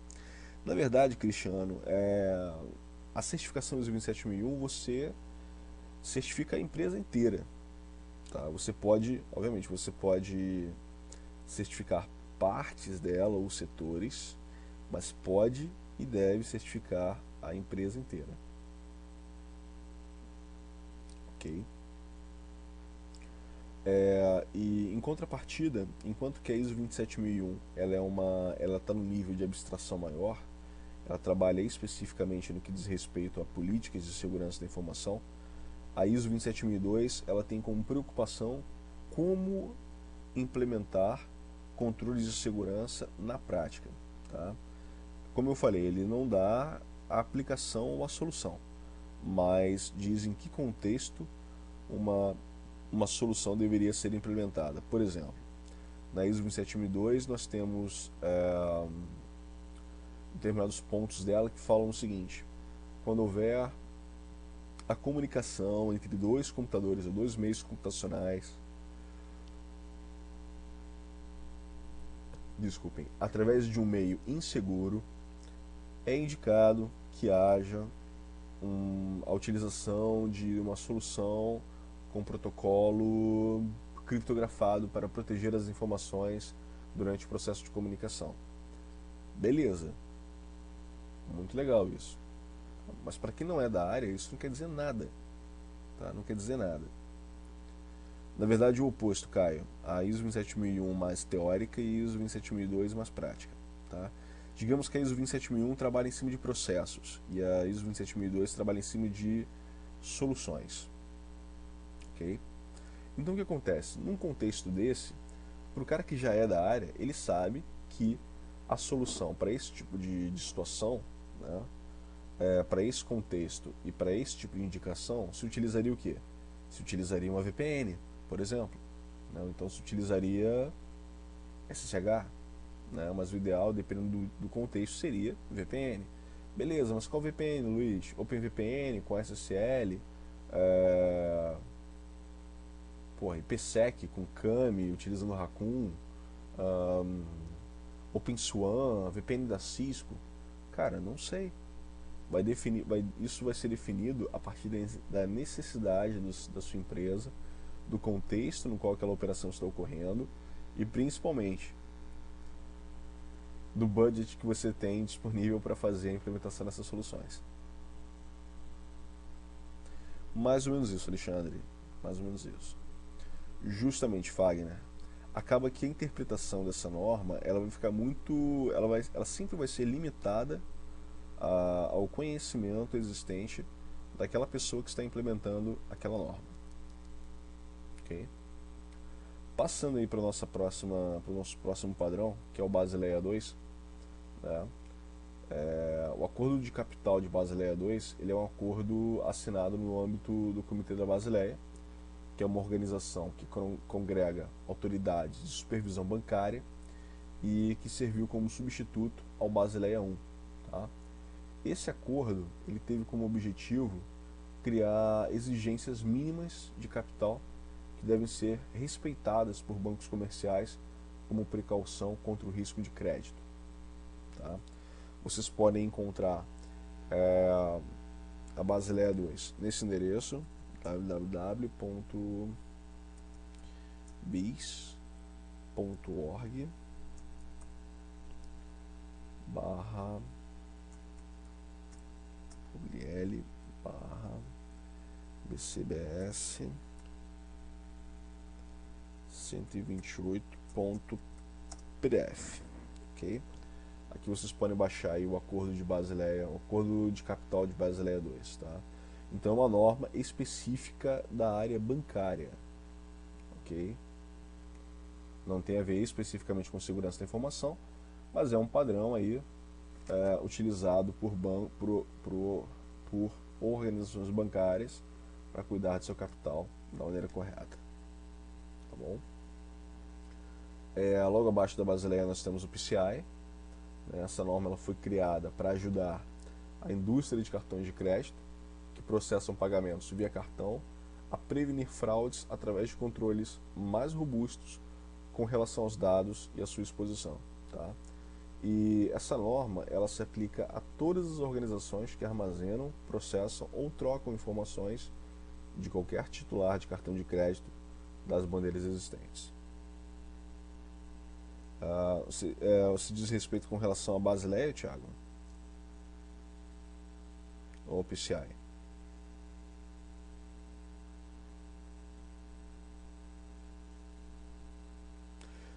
Na verdade, Cristiano, a certificação ISO 27001 você certifica a empresa inteira, tá? Você pode, obviamente, você pode certificar partes dela ou setores, mas pode e deve certificar a empresa inteira, ok? E em contrapartida, enquanto que a ISO 27001 ela está no nível de abstração maior, ela trabalha especificamente no que diz respeito a políticas de segurança da informação. A ISO 27002 ela tem como preocupação como implementar controles de segurança na prática, tá? Como eu falei, ele não dá a aplicação ou a solução, mas diz em que contexto uma, uma solução deveria ser implementada. Por exemplo, na ISO 27002 nós temos determinados pontos dela que falam o seguinte: quando houver a comunicação entre dois computadores ou dois meios computacionais, desculpem, através de um meio inseguro, é indicado que haja a utilização de uma solução com protocolo criptografado para proteger as informações durante o processo de comunicação. Beleza. Muito legal isso. Mas para quem não é da área, isso não quer dizer nada, tá? Não quer dizer nada. Na verdade, o oposto, Caio. A ISO 27001 mais teórica e ISO 27002 mais prática, tá? Digamos que a ISO 27001 trabalha em cima de processos e a ISO 27002 trabalha em cima de soluções, ok? Então o que acontece? Num contexto desse, para o cara que já é da área, ele sabe que a solução para esse tipo de situação, né, para esse contexto e para esse tipo de indicação, se utilizaria o quê? Se utilizaria uma VPN, por exemplo. Né? Então se utilizaria SSH, né? Mas o ideal, dependendo do contexto, seria VPN. Beleza, mas qual VPN, Luiz? OpenVPN com SSL, é... porra, IPsec com Kami, utilizando Raccoon, um, OpenSwan, VPN da Cisco. Cara, não sei. Isso vai ser definido a partir da necessidade da sua empresa, do contexto no qual aquela operação está ocorrendo e principalmente do budget que você tem disponível para fazer a implementação dessas soluções. Mais ou menos isso, Alexandre. Mais ou menos isso. Justamente, Fagner, acaba que a interpretação dessa norma ela vai ficar muito. Ela sempre vai ser limitada ao conhecimento existente daquela pessoa que está implementando aquela norma. Ok? Passando aí para o nosso próximo padrão, que é o Basileia 2, né? O acordo de capital de Basileia 2 ele é um acordo assinado no âmbito do Comitê da Basileia, que é uma organização que congrega autoridades de supervisão bancária e que serviu como substituto ao Basileia 1. Tá? Esse acordo ele teve como objetivo criar exigências mínimas de capital que devem ser respeitadas por bancos comerciais como precaução contra o risco de crédito. Tá? Vocês podem encontrar a Basileia 2 nesse endereço www.bis.org barra publil barra bcbs 128.pdf, ok? Aqui vocês podem baixar aí o acordo de Basileia, o acordo de capital de Basileia 2, tá? Então é uma norma específica da área bancária, ok? Não tem a ver especificamente com segurança da informação, mas é um padrão aí utilizado por organizações bancárias para cuidar do seu capital da maneira correta, tá bom? Logo abaixo da Basileia nós temos o PCI. Essa norma ela foi criada para ajudar a indústria de cartões de crédito que processam pagamentos via cartão a prevenir fraudes através de controles mais robustos com relação aos dados e à sua exposição. Tá? E essa norma ela se aplica a todas as organizações que armazenam, processam ou trocam informações de qualquer titular de cartão de crédito das bandeiras existentes. Se diz respeito com relação à Basileia, Thiago? Ou PCI?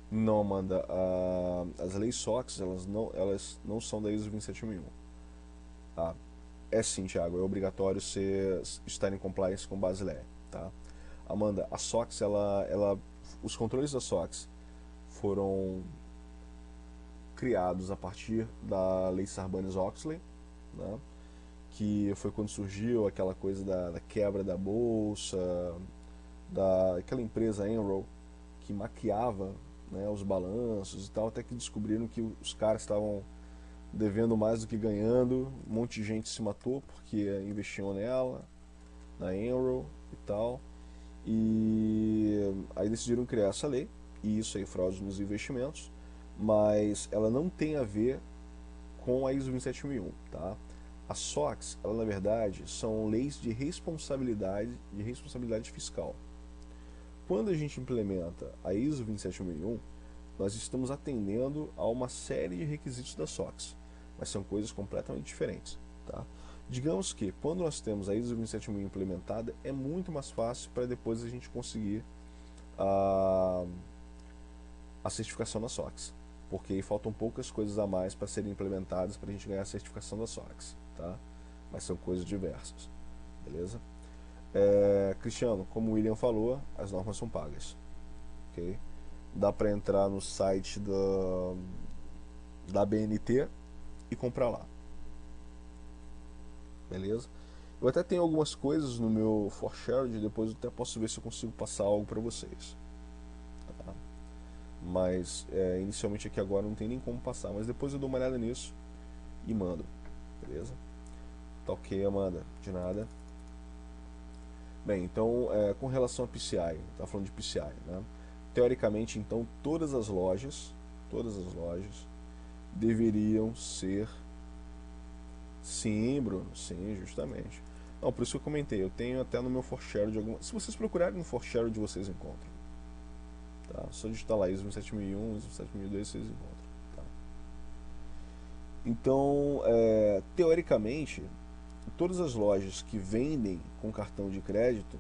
Não, Amanda. As leis SOX elas não são da ISO 27001. Tá? É sim, Thiago. É obrigatório estar em compliance com Basileia. Tá? Amanda, a SOX, os controles da SOX foram criados a partir da lei Sarbanes-Oxley, né? Que foi quando surgiu aquela coisa da quebra da bolsa, daquela empresa Enron que maquiava, né, os balanços e tal, até que descobriram que os caras estavam devendo mais do que ganhando, um monte de gente se matou porque investiam nela, na Enron e tal, e aí decidiram criar essa lei, e isso aí, fraude nos investimentos, mas ela não tem a ver com a ISO 27001, tá? A SOX, ela na verdade são leis de responsabilidade fiscal. Quando a gente implementa a ISO 27001, nós estamos atendendo a uma série de requisitos da SOX. mas são coisas completamente diferentes, tá? Digamos que quando nós temos a ISO 27001 implementada, é muito mais fácil para depois a gente conseguir a, a certificação da SOX, porque aí faltam poucas coisas a mais para serem implementadas para a gente ganhar a certificação da SOX, tá? Mas são coisas diversas, beleza? Cristiano, como o William falou, as normas são pagas, ok? Dá para entrar no site da BNT e comprar lá, beleza? Eu até tenho algumas coisas no meu ForShared, depois eu até posso ver se eu consigo passar algo para vocês, tá? Mas inicialmente aqui agora não tem nem como passar, mas depois eu dou uma olhada nisso e mando, beleza? Tá ok, Amanda? De nada. Bem, então com relação a PCI, tá falando de PCI, né? Teoricamente, então, todas as lojas deveriam ser. Sim, Bruno, sim, justamente. Não, por isso que eu comentei, eu tenho até no meu ForShare de alguma. Se vocês procurarem no ForShare de vocês encontram. Tá? Só digitar lá ISO 27001, ISO 27002 vocês encontram. Tá? Então, teoricamente, todas as lojas que vendem com cartão de crédito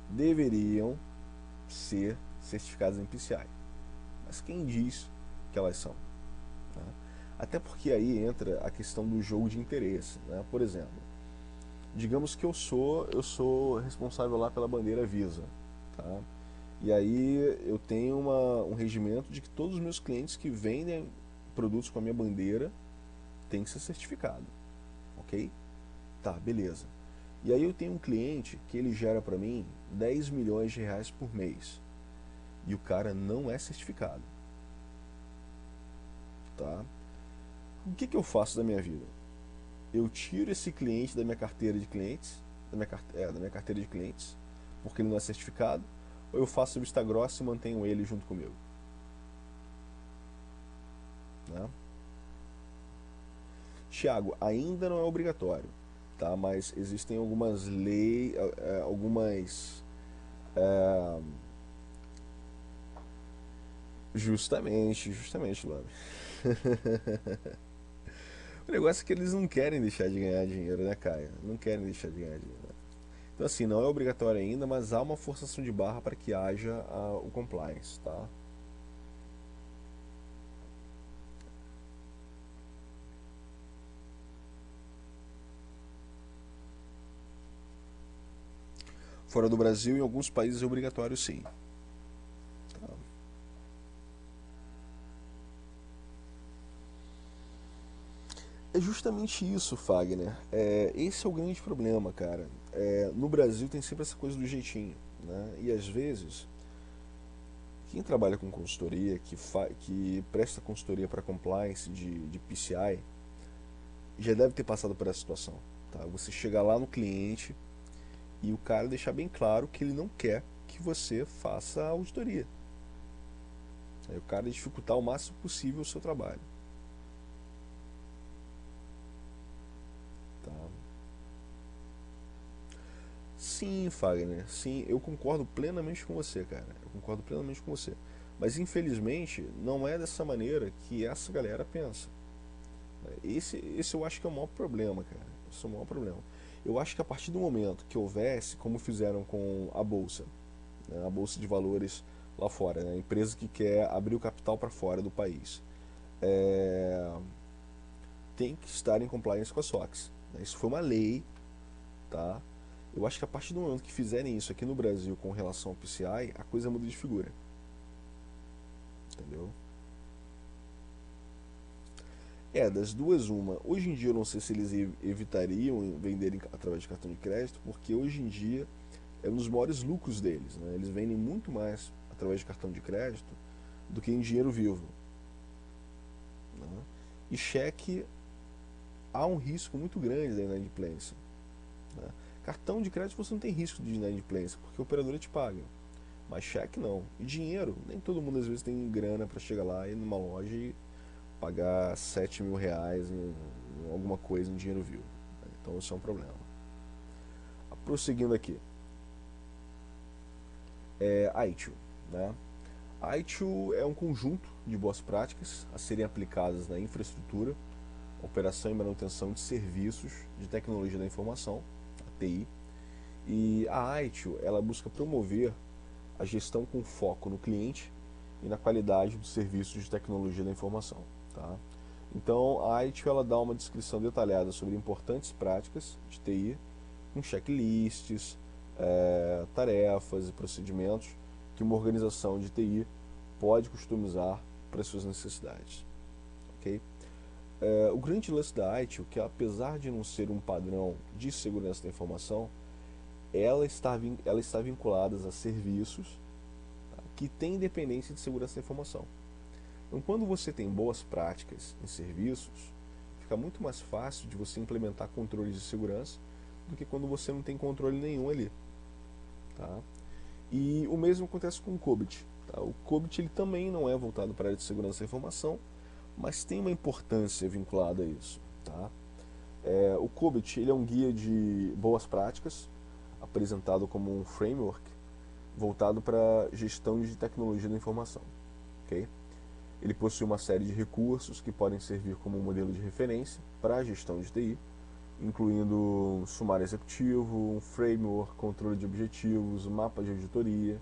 deveriam ser certificadas em PCI. Mas quem diz que elas são? Né? Até porque aí entra a questão do jogo de interesse. Né? Por exemplo, digamos que eu sou responsável lá pela bandeira Visa. Tá? E aí eu tenho um regimento de que todos os meus clientes que vendem produtos com a minha bandeira têm que ser certificados. Ok? Tá, beleza. E aí eu tenho um cliente que ele gera para mim 10 milhões de reais por mês. E o cara não é certificado. Tá? O que eu faço da minha vida? Eu tiro esse cliente da minha carteira de clientes, da minha carteira de clientes, porque ele não é certificado, ou eu faço vista grossa e mantenho ele junto comigo? Né? Tiago, ainda não é obrigatório, tá? Mas existem algumas leis, é, justamente, Lame. O negócio é que eles não querem deixar de ganhar dinheiro, né, Caio? Não querem deixar de ganhar dinheiro. Então, assim, não é obrigatório ainda, mas há uma forçação de barra para que haja o compliance, tá? Fora do Brasil, em alguns países é obrigatório, sim. Tá? É justamente isso, Fagner. Esse é o grande problema, cara. No Brasil tem sempre essa coisa do jeitinho, né? E às vezes, quem trabalha com consultoria, que presta consultoria para compliance de PCI, já deve ter passado por essa situação. Tá? Você chegar lá no cliente e o cara deixar bem claro que ele não quer que você faça a auditoria. Aí o cara dificultar o máximo possível o seu trabalho. Tá? Sim, Fagner, sim, eu concordo plenamente com você, cara. Eu concordo plenamente com você. Mas infelizmente não é dessa maneira que essa galera pensa. Esse eu acho que é o maior problema, cara. Esse é o maior problema. Eu acho que a partir do momento que houvesse, como fizeram com a Bolsa, né, a Bolsa de Valores lá fora, né, a empresa que quer abrir o capital para fora do país, é, tem que estar em compliance com a SOX. Né? Isso foi uma lei, tá? Eu acho que a partir do momento que fizerem isso aqui no Brasil com relação ao PCI, a coisa muda de figura. Entendeu? Das duas, uma. Hoje em dia eu não sei se eles evitariam venderem através de cartão de crédito, porque hoje em dia é um dos maiores lucros deles. Né? Eles vendem muito mais através de cartão de crédito do que em dinheiro vivo. Né? E cheque há um risco muito grande da inadimplência. Né? Cartão de crédito você não tem risco de inadimplência, porque a operadora te paga. Mas cheque não. E dinheiro, nem todo mundo às vezes tem grana para chegar lá e numa loja e pagar 7 mil reais em alguma coisa em dinheiro vivo. Então isso é um problema. Prosseguindo aqui. ITIL. Né? ITIL é um conjunto de boas práticas a serem aplicadas na infraestrutura operação e manutenção de serviços de tecnologia da informação, a TI. E a ITIL, ela busca promover a gestão com foco no cliente e na qualidade dos serviços de tecnologia da informação. Tá? Então, a ITIL ela dá uma descrição detalhada sobre importantes práticas de TI, com checklists, tarefas e procedimentos que uma organização de TI pode customizar para as suas necessidades. Okay? O grande lance da ITIL é que, apesar de não ser um padrão de segurança da informação, ela está vinculada a serviços, tá, que têm independência de segurança da informação. Então, quando você tem boas práticas em serviços, fica muito mais fácil de você implementar controles de segurança do que quando você não tem controle nenhum ali. Tá? E o mesmo acontece com o COBIT. Tá? O COBIT ele também não é voltado para a área de segurança da informação, mas tem uma importância vinculada a isso. Tá? O COBIT ele é um guia de boas práticas, apresentado como um framework voltado para gestão de tecnologia da informação. Okay? Ele possui uma série de recursos que podem servir como um modelo de referência para a gestão de TI, incluindo um sumário executivo, um framework, controle de objetivos, mapa de auditoria,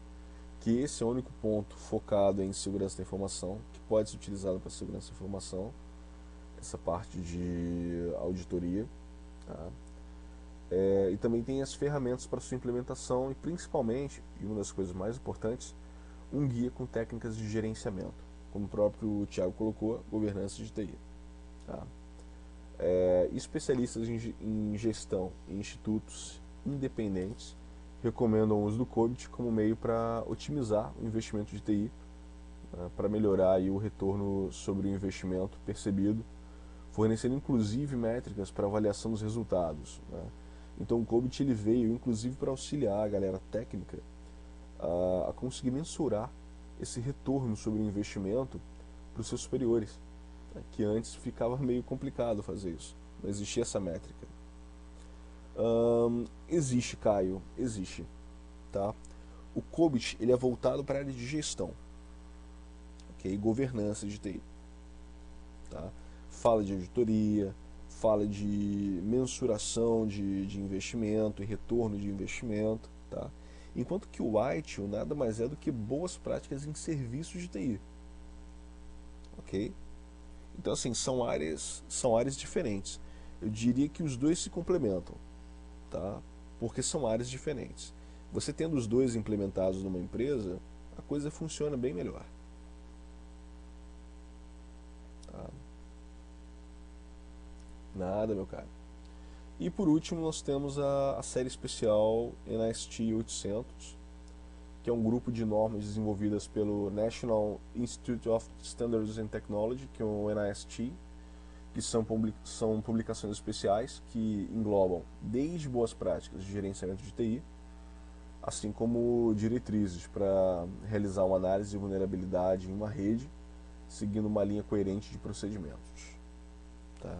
que esse é o único ponto focado em segurança da informação, que pode ser utilizado para segurança da informação, essa parte de auditoria. Tá? E também tem as ferramentas para sua implementação e principalmente, e uma das coisas mais importantes, um guia com técnicas de gerenciamento, como o próprio Thiago colocou, governança de TI. Tá? Especialistas em gestão em institutos independentes recomendam o uso do COBIT como meio para otimizar o investimento de TI, para melhorar aí o retorno sobre o investimento percebido, fornecendo inclusive métricas para avaliação dos resultados. Né? Então o COBIT ele veio inclusive para auxiliar a galera técnica a conseguir mensurar esse retorno sobre o investimento para os seus superiores, né? Que antes ficava meio complicado fazer isso, não existia essa métrica. Existe, Caio, existe. Tá? O COBIT ele é voltado para a área de gestão, okay? Governança de TI. Tá? Fala de auditoria, fala de mensuração de investimento e retorno de investimento. Tá? Enquanto que o ITIL nada mais é do que boas práticas em serviços de TI. Ok? Então, assim, são áreas diferentes. Eu diria que os dois se complementam, tá? Porque são áreas diferentes. Você tendo os dois implementados numa empresa, a coisa funciona bem melhor. Tá? Nada, meu caro. E por último, nós temos a série especial NIST 800, que é um grupo de normas desenvolvidas pelo National Institute of Standards and Technology, que é o NIST, que são publicações especiais que englobam desde boas práticas de gerenciamento de TI, assim como diretrizes para realizar uma análise de vulnerabilidade em uma rede, seguindo uma linha coerente de procedimentos. Tá?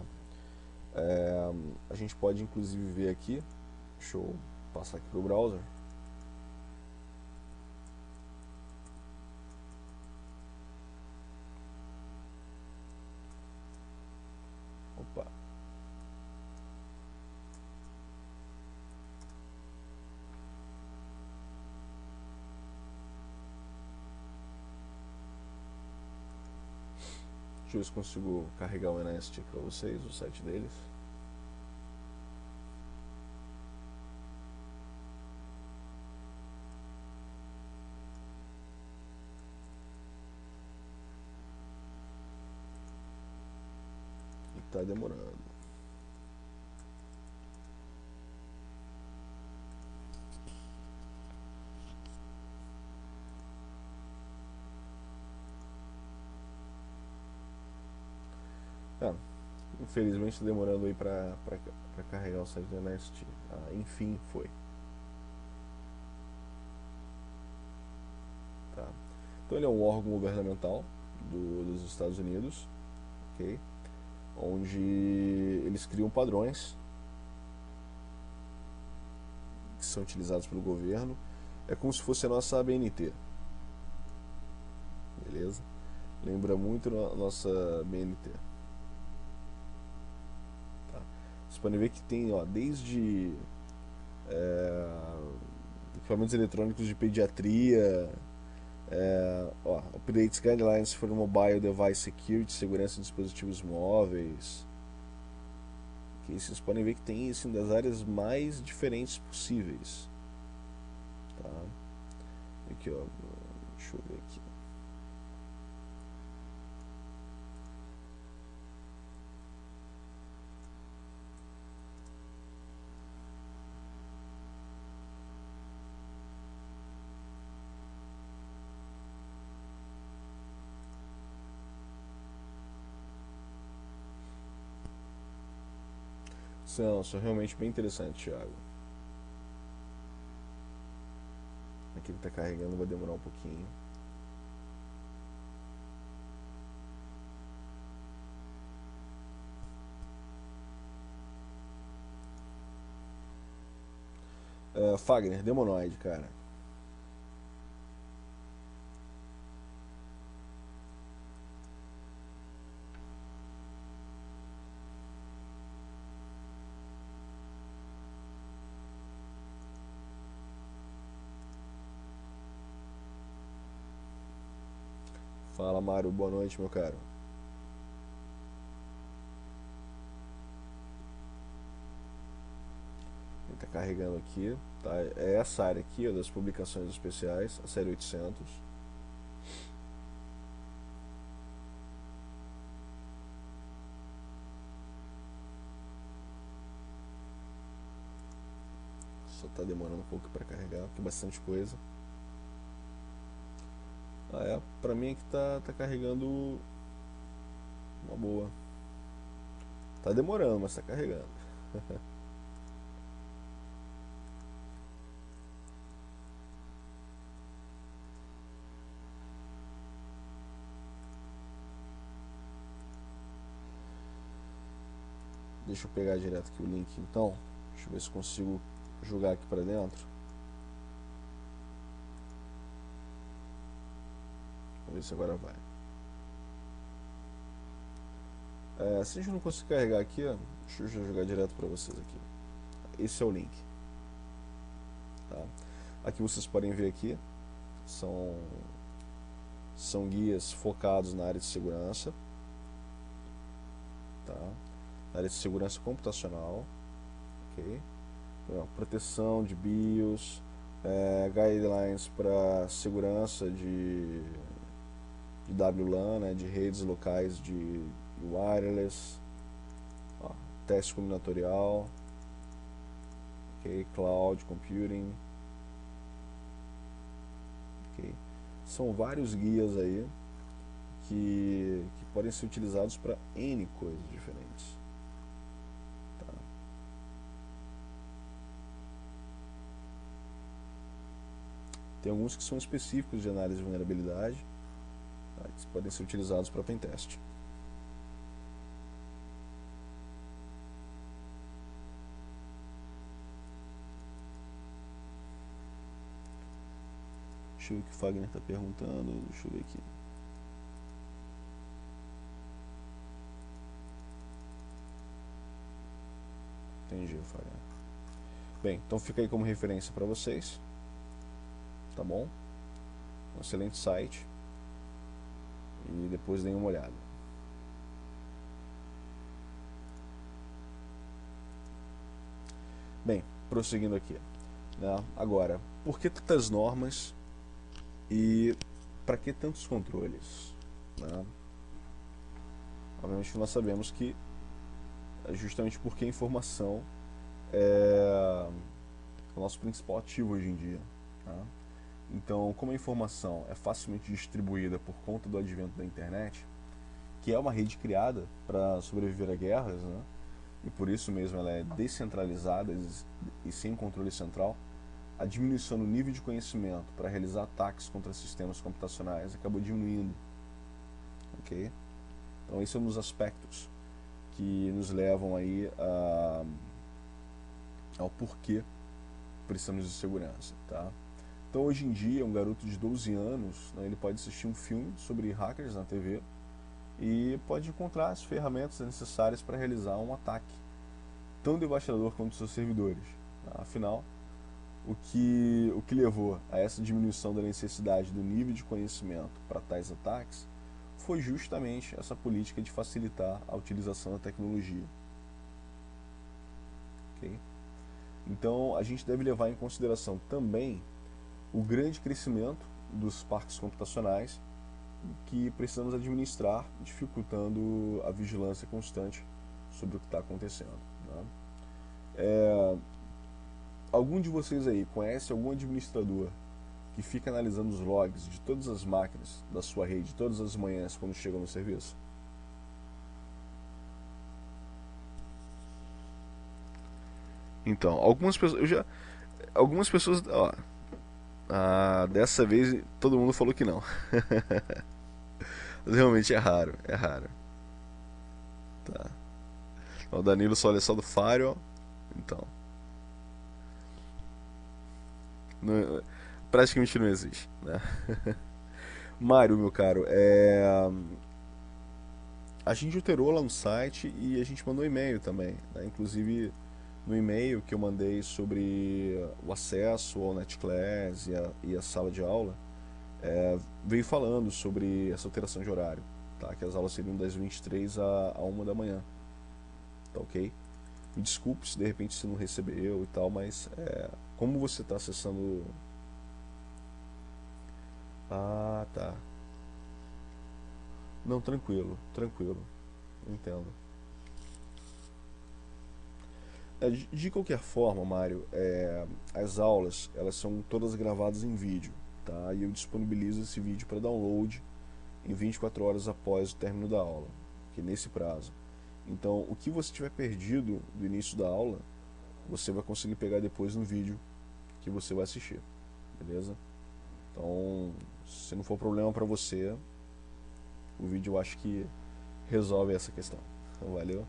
A gente pode inclusive ver aqui, deixa eu passar aqui para o browser. Opa. Deixa eu ver se consigo carregar o NIST para vocês, o site deles. E tá demorando. Infelizmente está demorando aí para carregar o site do NIST. Enfim, foi. Tá. Então ele é um órgão governamental dos Estados Unidos, ok? Onde eles criam padrões que são utilizados pelo governo. É como se fosse a nossa ABNT. Beleza? Lembra muito a nossa BNT. Vocês podem ver que tem, ó, desde é, equipamentos eletrônicos de pediatria, ó, updates guidelines for mobile device security, segurança de dispositivos móveis. Que vocês podem ver que tem assim das áreas mais diferentes possíveis, tá? Aqui, ó, deixa eu ver aqui. São realmente bem interessantes, Thiago. Aqui ele está carregando, vai demorar um pouquinho. Fagner, Demonoid, cara. Fala, Mário, boa noite, meu caro. Ele está carregando aqui, tá? É essa área aqui, ó, das publicações especiais, a série 800. Só está demorando um pouco para carregar, porque é bastante coisa. Pra mim aqui tá carregando uma boa. Tá demorando, mas tá carregando. Deixa eu pegar direto aqui o link então. Deixa eu ver se consigo jogar aqui pra dentro. Vamos ver se agora vai. Se a gente não conseguir carregar aqui, ó, deixa eu já jogar direto pra vocês aqui. Esse é o link. Tá? Aqui vocês podem ver aqui, são guias focados na área de segurança, tá? Na área de segurança computacional, ok? Então, proteção de BIOS, guidelines para segurança de WLAN, né, de redes locais de wireless, ó, teste combinatorial, ok? Cloud computing, ok? São vários guias aí que podem ser utilizados para N coisas diferentes. Tá? Tem alguns que são específicos de análise de vulnerabilidade, tá? Que podem ser utilizados para pentest. Deixa eu ver o que o Fagner está perguntando. Deixa eu ver aqui. Entendi, Fagner. Bem, então fica aí como referência para vocês. Tá bom? Um excelente site. E depois deem uma olhada. Bem, prosseguindo aqui, né? Agora, por que tantas normas e para que tantos controles? Né? Obviamente nós sabemos que é justamente porque a informação é o nosso principal ativo hoje em dia. Tá? Então, como a informação é facilmente distribuída por conta do advento da internet, que é uma rede criada para sobreviver a guerras, né? E por isso mesmo ela é descentralizada e sem controle central, a diminuição do nível de conhecimento para realizar ataques contra sistemas computacionais acabou diminuindo. Ok? Então esse é um dos aspectos que nos levam aí ao porquê precisamos de segurança. Tá? Então hoje em dia um garoto de 12 anos, né, ele pode assistir um filme sobre hackers na TV e pode encontrar as ferramentas necessárias para realizar um ataque. tão devastador quanto os seus servidores. Afinal, o que levou a essa diminuição da necessidade do nível de conhecimento para tais ataques foi justamente essa política de facilitar a utilização da tecnologia. Ok? Então, a gente deve levar em consideração também o grande crescimento dos parques computacionais que precisamos administrar, dificultando a vigilância constante sobre o que está acontecendo. Né? Algum de vocês aí conhece algum administrador que fica analisando os logs de todas as máquinas da sua rede todas as manhãs quando chegam no serviço? Então, algumas pessoas, ó, dessa vez todo mundo falou que não. Mas realmente é raro, é raro. Tá. O Danilo só olha só do Firewall, então, não- praticamente não existe, né? Mário, meu caro, a gente alterou lá no site e a gente mandou e-mail também, né? Inclusive no e-mail que eu mandei sobre o acesso ao NetClass e a sala de aula, veio falando sobre essa alteração de horário, tá? Que as aulas seriam das 23 a 1 da manhã, tá ok? Me desculpe se de repente você não recebeu e tal, mas como você está acessando... Ah, tá. Não, tranquilo, tranquilo, entendo. De qualquer forma, Mário, as aulas elas são todas gravadas em vídeo, tá? E eu disponibilizo esse vídeo para download em 24 horas após o término da aula, que é nesse prazo. Então, o que você tiver perdido do início da aula, você vai conseguir pegar depois no vídeo que você vai assistir, beleza? Então, se não for problema para você, o vídeo eu acho que resolve essa questão. Então, valeu?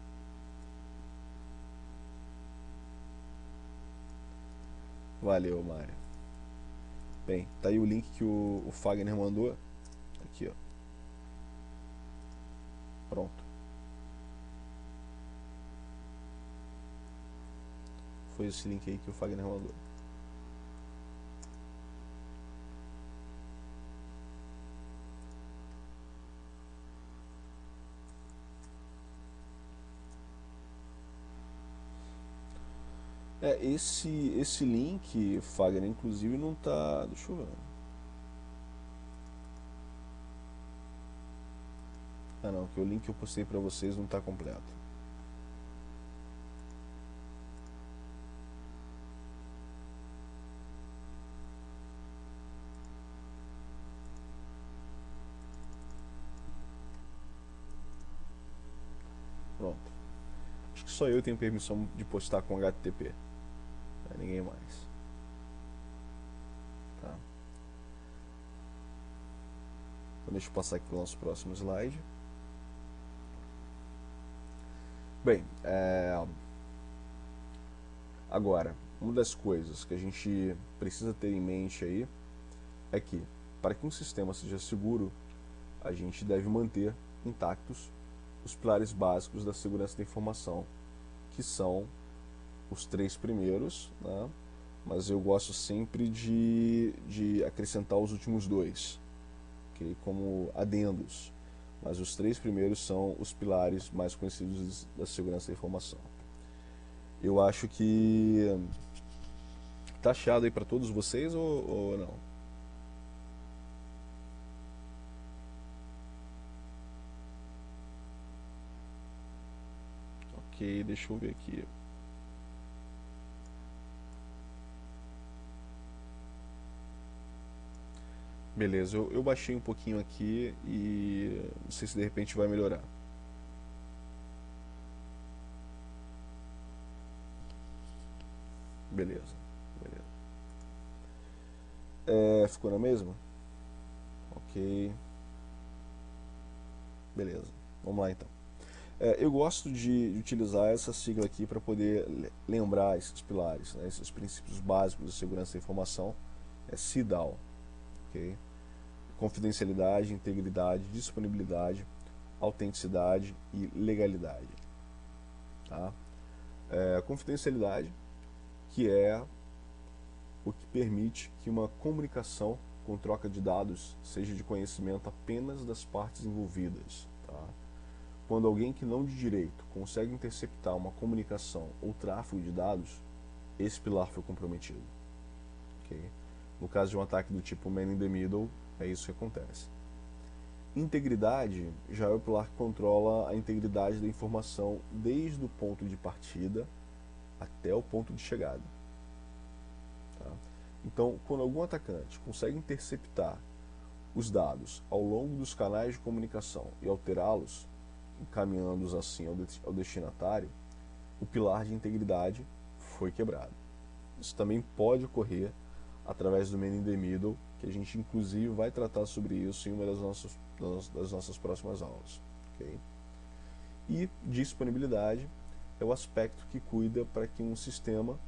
Valeu, Mário. Bem, tá aí o link que o Fagner mandou. Aqui, ó. Pronto. Foi esse link aí que o Fagner mandou. Esse link, Fagner, inclusive não tá. Deixa eu ver. Ah não, que o link que eu postei pra vocês não tá completo. Pronto. Acho que só eu tenho permissão de postar com HTTP. Ninguém mais. Tá? Então deixa eu passar aqui pro nosso próximo slide. Bem, agora, uma das coisas que a gente precisa ter em mente aí é que, para que um sistema seja seguro, a gente deve manter intactos os pilares básicos da segurança da informação, que são os três primeiros, né? Mas eu gosto sempre de acrescentar os últimos dois, okay? Como adendos. Mas os três primeiros são os pilares mais conhecidos da segurança da informação. Eu acho que tá achado aí para todos vocês ou não? Ok, deixa eu ver aqui. Beleza, eu baixei um pouquinho aqui e não sei se de repente vai melhorar. Beleza, beleza. Ficou na mesma? Ok, beleza. Vamos lá então. Eu gosto de utilizar essa sigla aqui para poder lembrar esses pilares, né, esses princípios básicos de segurança da informação. É CIDAL, ok? Confidencialidade, integridade, disponibilidade, autenticidade e legalidade. Tá? A confidencialidade, que é o que permite que uma comunicação com troca de dados seja de conhecimento apenas das partes envolvidas. Tá? Quando alguém que não de direito consegue interceptar uma comunicação ou tráfego de dados, esse pilar foi comprometido. Okay? No caso de um ataque do tipo man in the middle, é isso que acontece. Integridade já é o pilar que controla a integridade da informação desde o ponto de partida até o ponto de chegada. Tá? Então, quando algum atacante consegue interceptar os dados ao longo dos canais de comunicação e alterá-los, encaminhando-os assim ao destinatário, o pilar de integridade foi quebrado. Isso também pode ocorrer através do man in the middle, que a gente inclusive vai tratar sobre isso em uma das nossas próximas aulas. Okay? E disponibilidade é o aspecto que cuida para que um sistema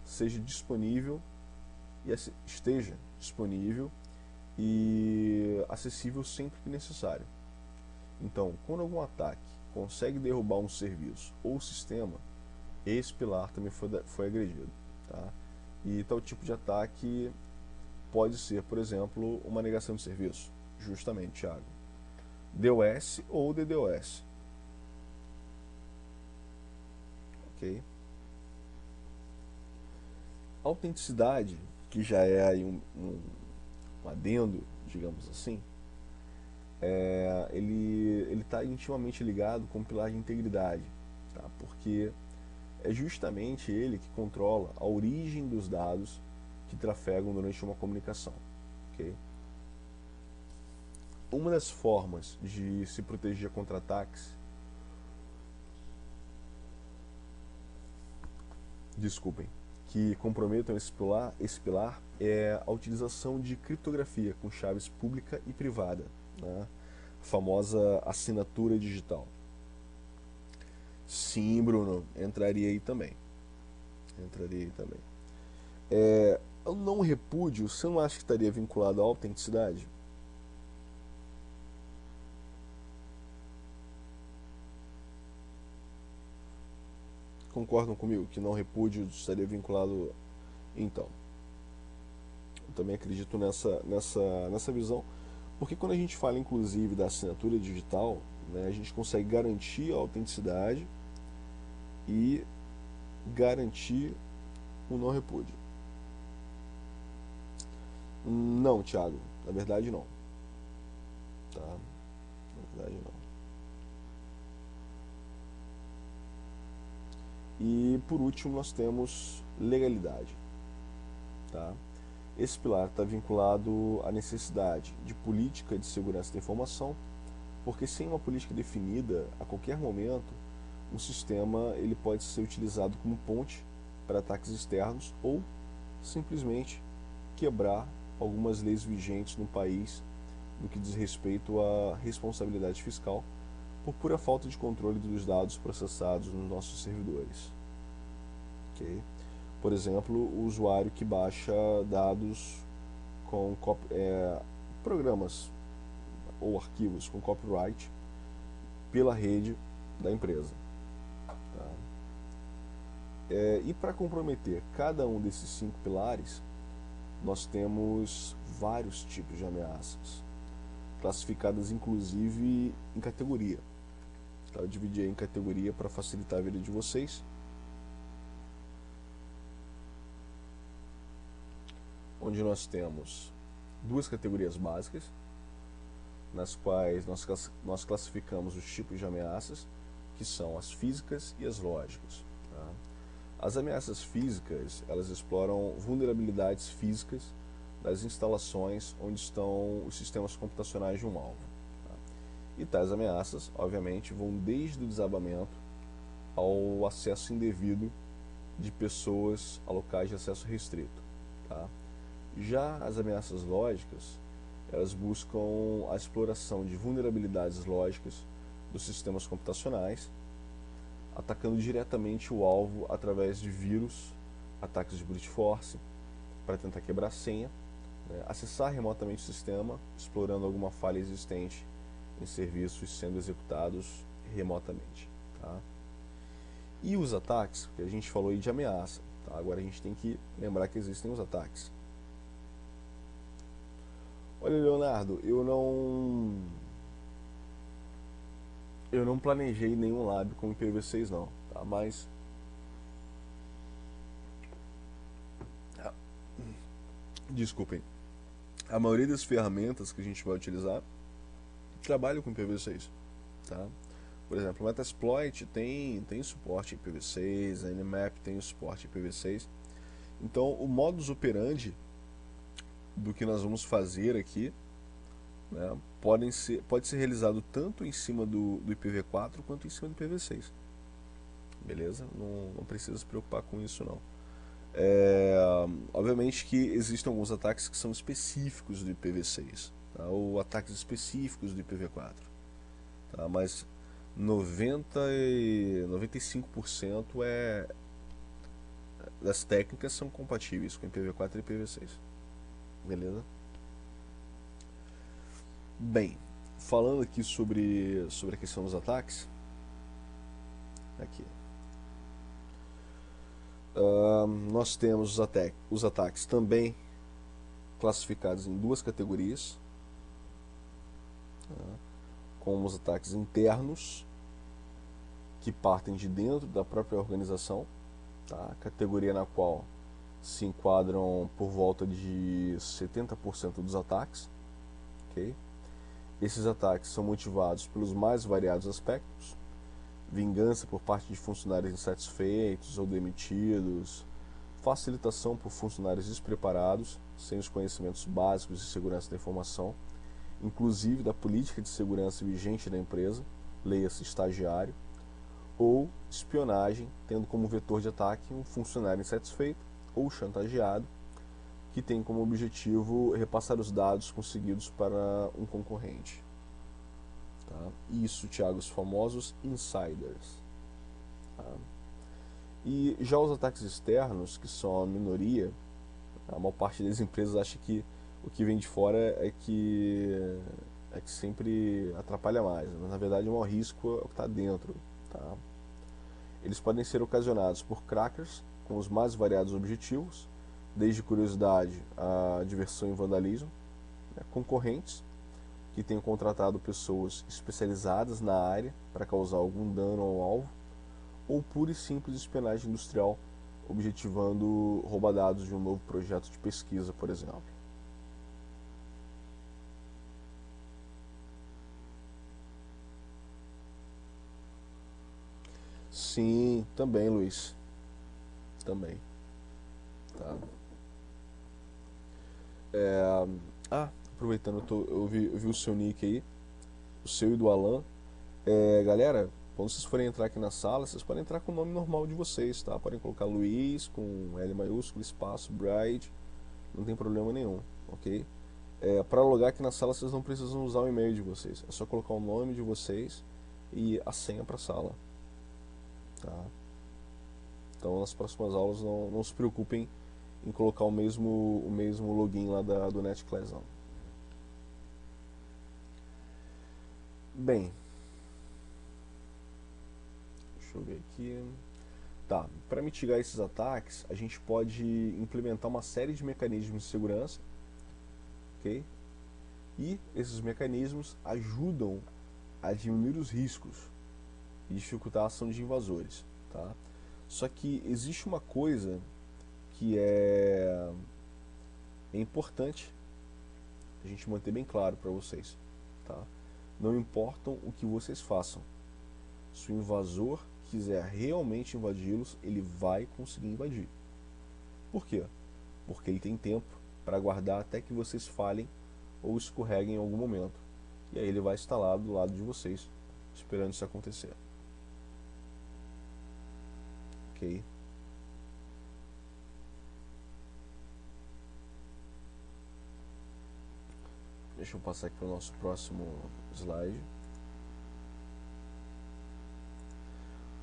seja disponível e esteja disponível e acessível sempre que necessário. Então, quando algum ataque consegue derrubar um serviço ou sistema, esse pilar também foi agredido. Tá? E tal tipo de ataque pode ser, por exemplo, uma negação de serviço. Justamente, Thiago. DOS ou DDoS. Ok? Autenticidade, que já é aí um adendo, digamos assim, ele está intimamente ligado com o pilar de integridade, tá? Porque é justamente ele que controla a origem dos dados que trafegam durante uma comunicação. Okay? Uma das formas de se proteger contra ataques, que comprometam esse pilar é a utilização de criptografia com chaves pública e privada, né? A famosa assinatura digital. Sim, Bruno, entraria aí também. O não repúdio, você não acha que estaria vinculado à autenticidade? Concordam comigo que não repúdio estaria vinculado? Então, eu também acredito nessa visão, porque quando a gente fala inclusive da assinatura digital, né, a gente consegue garantir a autenticidade e garantir o não repúdio. Não, Thiago, na verdade não. Tá? Na verdade não. E por último nós temos legalidade. Tá? Esse pilar está vinculado à necessidade de política de segurança da informação, porque sem uma política definida, a qualquer momento, um sistema ele pode ser utilizado como ponte para ataques externos ou simplesmente quebrar algumas leis vigentes no país no que diz respeito à responsabilidade fiscal por pura falta de controle dos dados processados nos nossos servidores. Okay? Por exemplo, o usuário que baixa dados com programas ou arquivos com copyright pela rede da empresa. Tá? E para comprometer cada um desses 5 pilares, nós temos vários tipos de ameaças, classificadas inclusive em categoria. Tá? Eu dividi em categoria para facilitar a vida de vocês. Onde nós temos 2 categorias básicas, nas quais nós classificamos os tipos de ameaças, que são as físicas e as lógicas. Tá? As ameaças físicas, elas exploram vulnerabilidades físicas das instalações onde estão os sistemas computacionais de um alvo. Tá? E tais ameaças, obviamente, vão desde o desabamento ao acesso indevido de pessoas a locais de acesso restrito. Tá? Já as ameaças lógicas, elas buscam a exploração de vulnerabilidades lógicas dos sistemas computacionais, atacando diretamente o alvo através de vírus, ataques de brute force, para tentar quebrar a senha, né, acessar remotamente o sistema, explorando alguma falha existente em serviços sendo executados remotamente. Tá? E os ataques, porque a gente falou aí de ameaça, tá? Agora a gente tem que lembrar que existem os ataques. Olha, Leonardo, eu não planejei nenhum lab com IPv6 não, tá? Mas desculpem, a maioria das ferramentas que a gente vai utilizar trabalham com IPv6, tá? Por exemplo, o Metasploit tem suporte em IPv6, a Nmap tem suporte em IPv6. Então, o modus operandi do que nós vamos fazer aqui, né, pode ser realizado tanto em cima do IPv4 quanto em cima do IPv6. Beleza? Não precisa se preocupar com isso não. É, obviamente que existem alguns ataques que são específicos do IPv6, tá? Ou ataques específicos do IPv4, tá? Mas 95% das técnicas são compatíveis com IPv4 e IPv6. Beleza? Bem, falando aqui sobre a questão dos ataques, aqui. Nós temos os ataques também classificados em duas categorias, tá? Como os ataques internos, que partem de dentro da própria organização, tá? Categoria na qual se enquadram por volta de 70% dos ataques. Okay? Esses ataques são motivados pelos mais variados aspectos: vingança por parte de funcionários insatisfeitos ou demitidos, facilitação por funcionários despreparados, sem os conhecimentos básicos de segurança da informação, inclusive da política de segurança vigente da empresa, leia-se estagiário, ou espionagem, tendo como vetor de ataque um funcionário insatisfeito ou chantageado, que tem como objetivo repassar os dados conseguidos para um concorrente. Tá? Isso, Thiago, os famosos insiders. Tá? E já os ataques externos, que são a minoria, a maior parte das empresas acha que o que vem de fora é que sempre atrapalha mais, mas na verdade o maior risco é o que está dentro. Tá? Eles podem ser ocasionados por crackers com os mais variados objetivos, desde curiosidade a diversão e vandalismo, né? Concorrentes que tenham contratado pessoas especializadas na área para causar algum dano ao alvo, ou pura e simples espionagem industrial, objetivando roubar dados de um novo projeto de pesquisa, por exemplo. Sim, também, Luiz. Também. Tá. Aproveitando, eu vi o seu nick aí, o seu e do Alan. Galera, quando vocês forem entrar aqui na sala, vocês podem entrar com o nome normal de vocês, tá? Podem colocar Luiz com L maiúsculo, espaço, Bride, não tem problema nenhum, ok? Para logar aqui na sala, vocês não precisam usar o e-mail de vocês, é só colocar o nome de vocês e a senha para a sala, tá? Então, nas próximas aulas, não se preocupem em colocar o mesmo login lá do NetClass, não. Bem, deixa eu ver aqui. Tá, para mitigar esses ataques, a gente pode implementar uma série de mecanismos de segurança, ok? E esses mecanismos ajudam a diminuir os riscos e dificultar a ação de invasores, tá? Só que existe uma coisa que é importante a gente manter bem claro para vocês, tá? Não importam o que vocês façam, se o invasor quiser realmente invadi-los, ele vai conseguir invadir. Por quê? Porque ele tem tempo para aguardar até que vocês falhem ou escorreguem em algum momento. E aí ele vai estar lá do lado de vocês, esperando isso acontecer. Ok? Deixa eu passar aqui para o nosso próximo slide.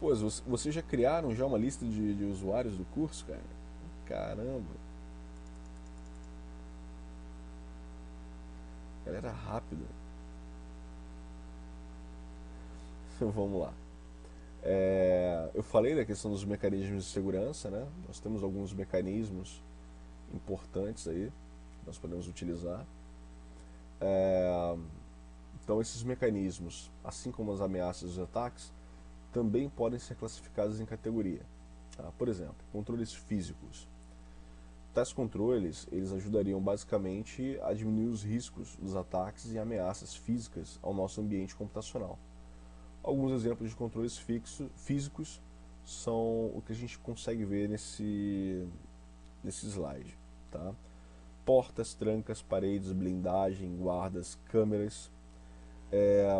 Pô, vocês já criaram já uma lista de usuários do curso, cara? Caramba. Galera rápida. Vamos lá. Eu falei da questão dos mecanismos de segurança, né? Nós temos alguns mecanismos importantes aí que nós podemos utilizar. É, então esses mecanismos, assim como as ameaças e os ataques, também podem ser classificados em categoria. Tá? Por exemplo, controles físicos. Tais controles, eles ajudariam basicamente a diminuir os riscos dos ataques e ameaças físicas ao nosso ambiente computacional. Alguns exemplos de controles físicos são o que a gente consegue ver nesse slide. Tá? Portas, trancas, paredes, blindagem, guardas, câmeras.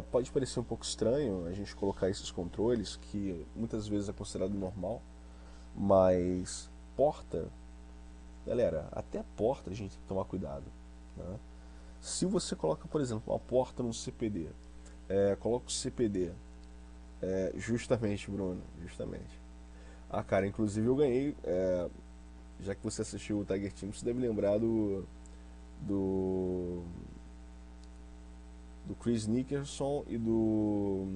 Pode parecer um pouco estranho a gente colocar esses controles, que muitas vezes é considerado normal, mas porta, galera, até a porta a gente tem que tomar cuidado. Né? Se você coloca, por exemplo, uma porta num CPD, coloca o CPD, justamente, Bruno, justamente. Ah, cara, inclusive eu ganhei, já que você assistiu o Tiger Team, você deve lembrar do, do Chris Nickerson e do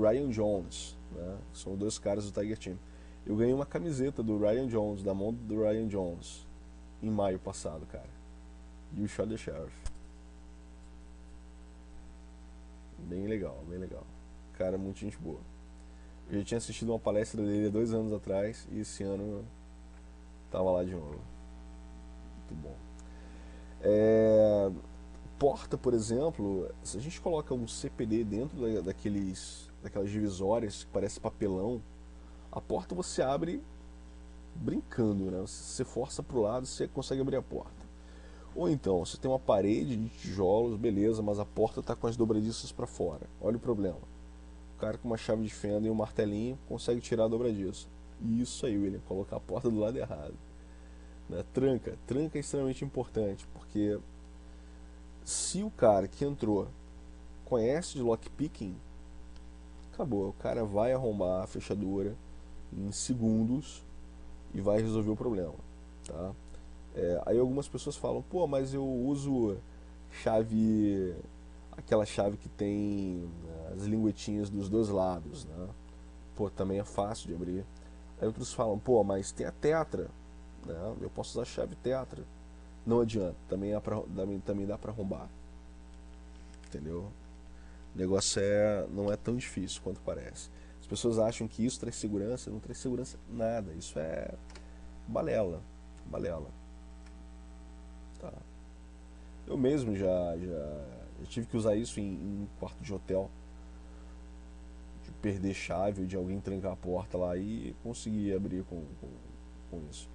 Ryan Jones, né? São dois caras do Tiger Team. Eu ganhei uma camiseta do Ryan Jones, da mão do Ryan Jones, em maio passado, cara. You Shot the Sheriff. Bem legal, bem legal. Cara, muito gente boa. Eu já tinha assistido uma palestra dele há 2 anos atrás e esse ano tava lá de novo. Muito bom. É, Porta, por exemplo, se a gente coloca um CPD dentro daquelas divisórias que parece papelão, a porta você abre brincando, né? Você força pro lado, você consegue abrir a porta. Ou então, você tem uma parede de tijolos, beleza, mas a porta está com as dobradiças para fora. Olha o problema. O cara com uma chave de fenda e um martelinho consegue tirar a dobradiça. Isso aí, William, colocar a porta do lado errado. Né? Tranca é extremamente importante, porque se o cara que entrou conhece de lockpicking, acabou. O cara vai arrombar a fechadura em segundos e vai resolver o problema. Tá? Aí algumas pessoas falam, pô, mas eu uso chave, aquela chave que tem as linguetinhas dos dois lados, né? Pô, também é fácil de abrir. Aí outros falam, pô, mas tem a tetra, né? Eu posso usar a chave tetra. Não adianta, também dá pra arrombar, entendeu? O negócio não é tão difícil quanto parece. As pessoas acham que isso traz segurança, não traz segurança nada, isso é balela, balela. Tá. Eu mesmo já tive que usar isso em quarto de hotel, de perder chave ou de alguém trancar a porta lá e conseguir abrir com isso.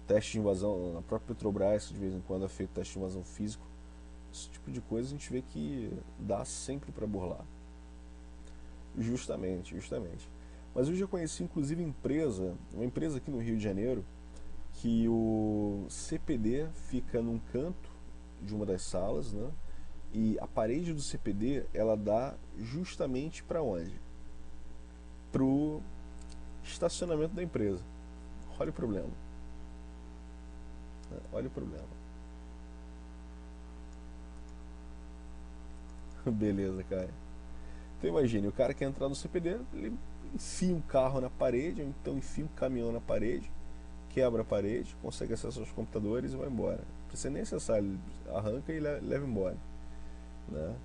Teste de invasão, na própria Petrobras, de vez em quando é feito teste de invasão físico. Esse tipo de coisa a gente vê que dá sempre para burlar. Justamente, justamente. Mas eu já conheci inclusive uma empresa aqui no Rio de Janeiro, que o CPD fica num canto de uma das salas, né? E a parede do CPD ela dá justamente para onde? Pro estacionamento da empresa. Olha o problema. Olha o problema. Beleza, cara. Então imagine, o cara quer entrar no CPD, ele enfia um carro na parede, ou então enfia um caminhão na parede, quebra a parede, consegue acesso aos computadores e vai embora. Não precisa nem acessar, ele arranca e leva embora. Né?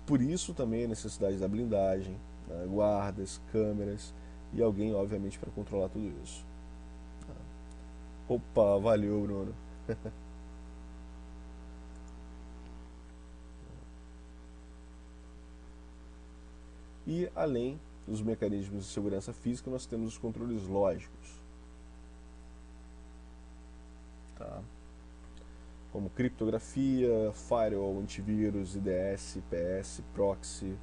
Por isso também a necessidade da blindagem, né? Guardas, câmeras e alguém, obviamente, para controlar tudo isso. Opa, valeu, Bruno. E além dos mecanismos de segurança física, nós temos os controles lógicos. Tá? Como criptografia, firewall, antivírus, IDS, IPS, proxy,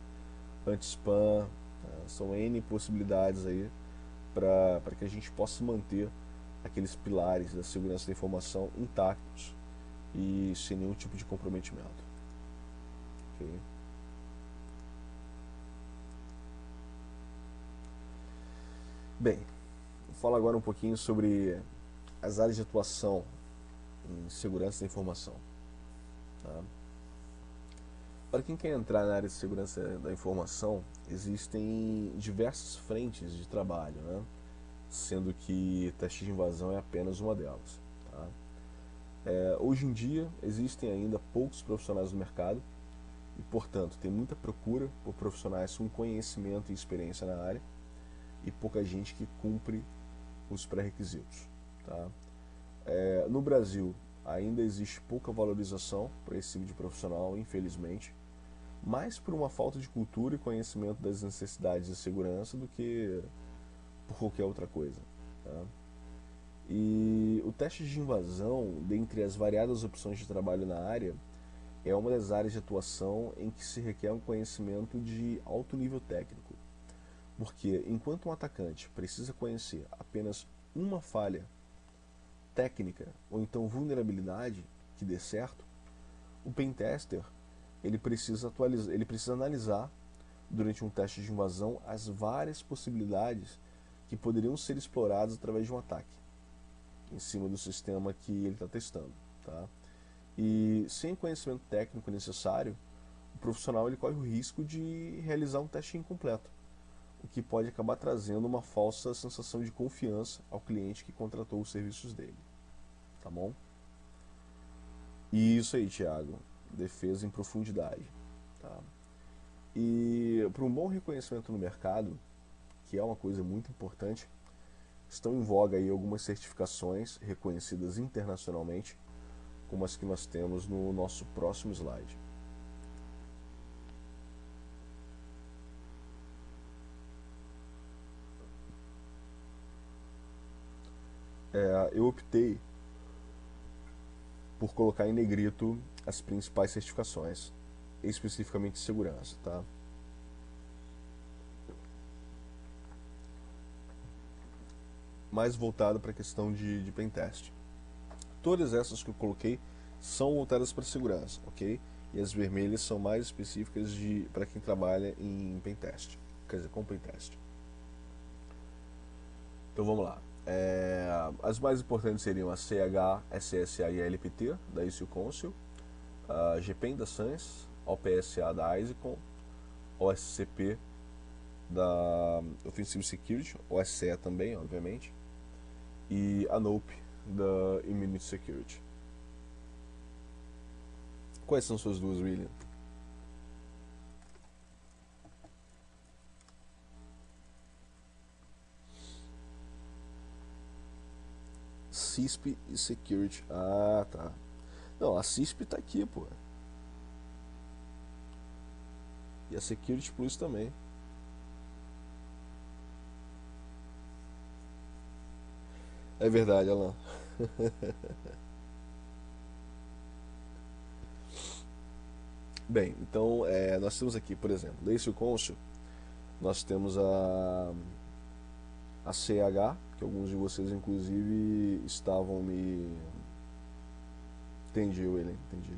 anti-spam, né? São N possibilidades aí para que a gente possa manter aqueles pilares da segurança da informação intactos e sem nenhum tipo de comprometimento. Okay? Bem, vou falar agora um pouquinho sobre as áreas de atuação em segurança da informação. Tá? Para quem quer entrar na área de segurança da informação, existem diversas frentes de trabalho, né? Sendo que teste de invasão é apenas uma delas. Tá? Hoje em dia, existem ainda poucos profissionais no mercado e, portanto, tem muita procura por profissionais com conhecimento e experiência na área e pouca gente que cumpre os pré-requisitos. Tá? No Brasil, ainda existe pouca valorização para esse tipo de profissional, infelizmente, mais por uma falta de cultura e conhecimento das necessidades de segurança do que por qualquer outra coisa. Tá? E o teste de invasão, dentre as variadas opções de trabalho na área, é uma das áreas de atuação em que se requer um conhecimento de alto nível técnico. Porque enquanto um atacante precisa conhecer apenas uma falha técnica ou então vulnerabilidade que dê certo, o pentester ele precisa analisar durante um teste de invasão as várias possibilidades que poderiam ser exploradas através de um ataque em cima do sistema que ele está testando. Tá? E sem o conhecimento técnico necessário, o profissional ele corre o risco de realizar um teste incompleto, o que pode acabar trazendo uma falsa sensação de confiança ao cliente que contratou os serviços dele. Tá bom? E isso aí, Thiago. Defesa em profundidade. Tá? E para um bom reconhecimento no mercado, que é uma coisa muito importante, estão em voga aí algumas certificações reconhecidas internacionalmente, como as que nós temos no nosso próximo slide. Eu optei por colocar em negrito as principais certificações, especificamente de segurança, tá? Mais voltado para a questão de pentest. Todas essas que eu coloquei são voltadas para segurança, ok? E as vermelhas são mais específicas para quem trabalha em pentest, quer dizer, com pentest. Então vamos lá. As mais importantes seriam a CH, SSA e a LPT, da ISIL Council, a GPEN da SANS, OPSA da ISICOM, OSCP da Offensive Security, OSCE também, obviamente, e a NOPE da Immunity Security. Quais são suas duas, William? CISP e Security. Ah, tá. Não, a CISP tá aqui, pô. E a Security Plus também. É verdade, Alan. Bem, então nós temos aqui, por exemplo, da ISIL Council, nós temos a CH, que alguns de vocês inclusive estavam me... Entendi, William, entendi.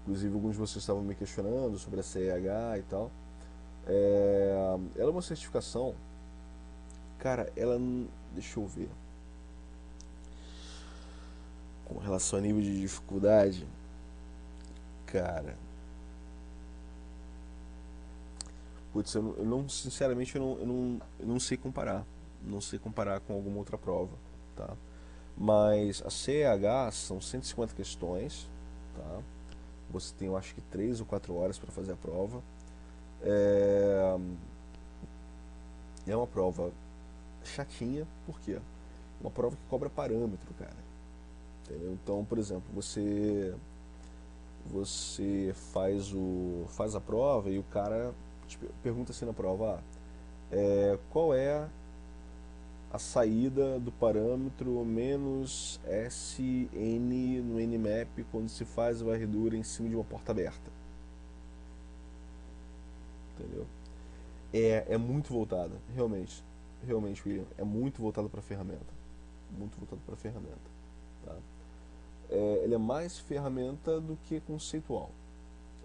Inclusive alguns de vocês estavam me questionando sobre a CH e tal. Ela é uma certificação, cara, deixa eu ver. Com relação a nível de dificuldade, cara, putz, sinceramente, eu não sei comparar. Não sei comparar com alguma outra prova, tá? Mas a CEH são 150 questões, tá? Você tem, eu acho que 3 ou 4 horas para fazer a prova. É uma prova chatinha, por quê? Uma prova que cobra parâmetro, cara. Entendeu? Então, por exemplo, você faz a prova e o cara pergunta assim na prova, qual é a saída do parâmetro menos SN no Nmap quando se faz a varredura em cima de uma porta aberta. Entendeu? É muito voltada, realmente, William, é muito voltada para ferramenta, muito voltada para ferramenta, tá? Ele é mais ferramenta do que conceitual,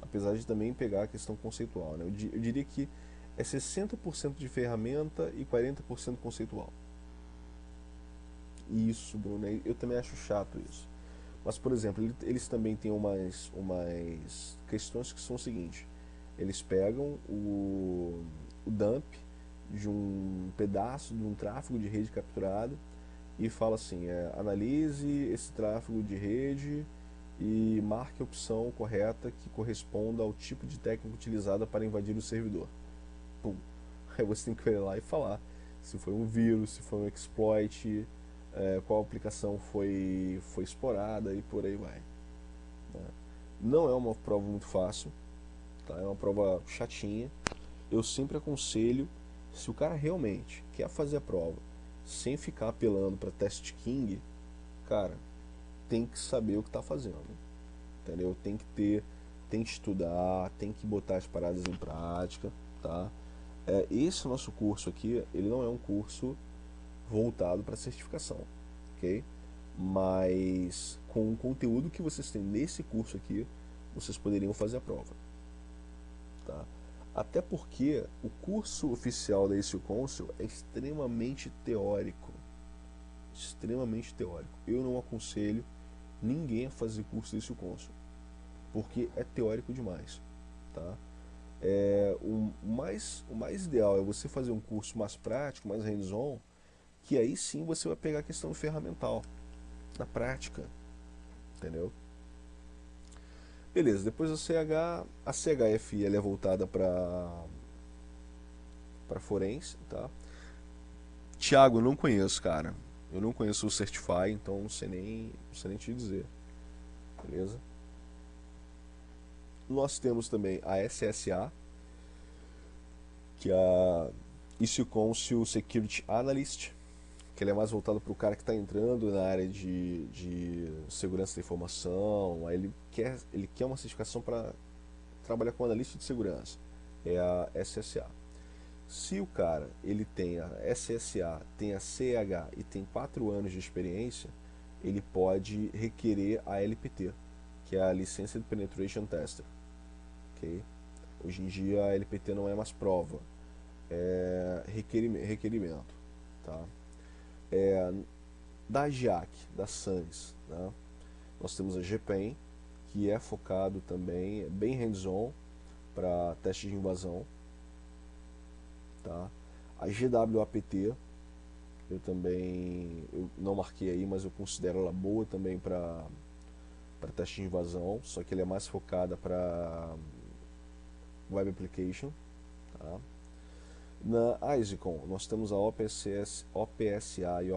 apesar de também pegar a questão conceitual, né? Eu diria que é 60% de ferramenta e 40% conceitual. Isso, Bruno, eu também acho chato isso. Mas, por exemplo, eles também têm umas questões que são o seguinte: eles pegam o dump de um pedaço de um tráfego de rede capturado e fala assim, analise esse tráfego de rede e marque a opção correta que corresponda ao tipo de técnica utilizada para invadir o servidor. Pum. Aí você tem que ir lá e falar se foi um vírus, se foi um exploit, qual aplicação foi explorada e por aí vai. Né? Não é uma prova muito fácil, tá? É uma prova chatinha. Eu sempre aconselho, se o cara realmente quer fazer a prova sem ficar apelando para test king, cara, tem que saber o que está fazendo, entendeu? Tem que estudar, tem que botar as paradas em prática, tá? Esse nosso curso aqui, ele não é um curso voltado para certificação, ok? Mas com o conteúdo que vocês têm nesse curso aqui, vocês poderiam fazer a prova, tá? Até porque o curso oficial da ICU Council é extremamente teórico. Extremamente teórico. Eu não aconselho ninguém a fazer curso da ICU Council, porque é teórico demais, tá? O mais ideal é você fazer um curso mais prático, mais hands-on, que aí sim você vai pegar a questão ferramental, na prática, entendeu? Beleza, depois a CHF ela é voltada para forense, tá? Thiago, eu não conheço, cara. Eu não conheço o Certify, então não sei nem te dizer. Beleza? Nós temos também a SSA, que é a Issue Council Security Analyst, que ele é mais voltado para o cara que está entrando na área de segurança da informação. Aí ele quer uma certificação para trabalhar com analista de segurança. É a SSA. Se o cara ele tem a SSA, tem a CH e tem 4 anos de experiência, ele pode requerer a LPT, que é a Licensed Penetration Tester. Okay? Hoje em dia a LPT não é mais prova, é requerimento. Tá? Da GIAC, da SANS, né? Nós temos a GPEN, que é focado também, bem hands-on, para testes de invasão. Tá? A GWAPT, eu não marquei aí, mas eu considero ela boa também para teste de invasão, só que ela é mais focada para Web Application. Tá? Na ISICON, nós temos a OPSA e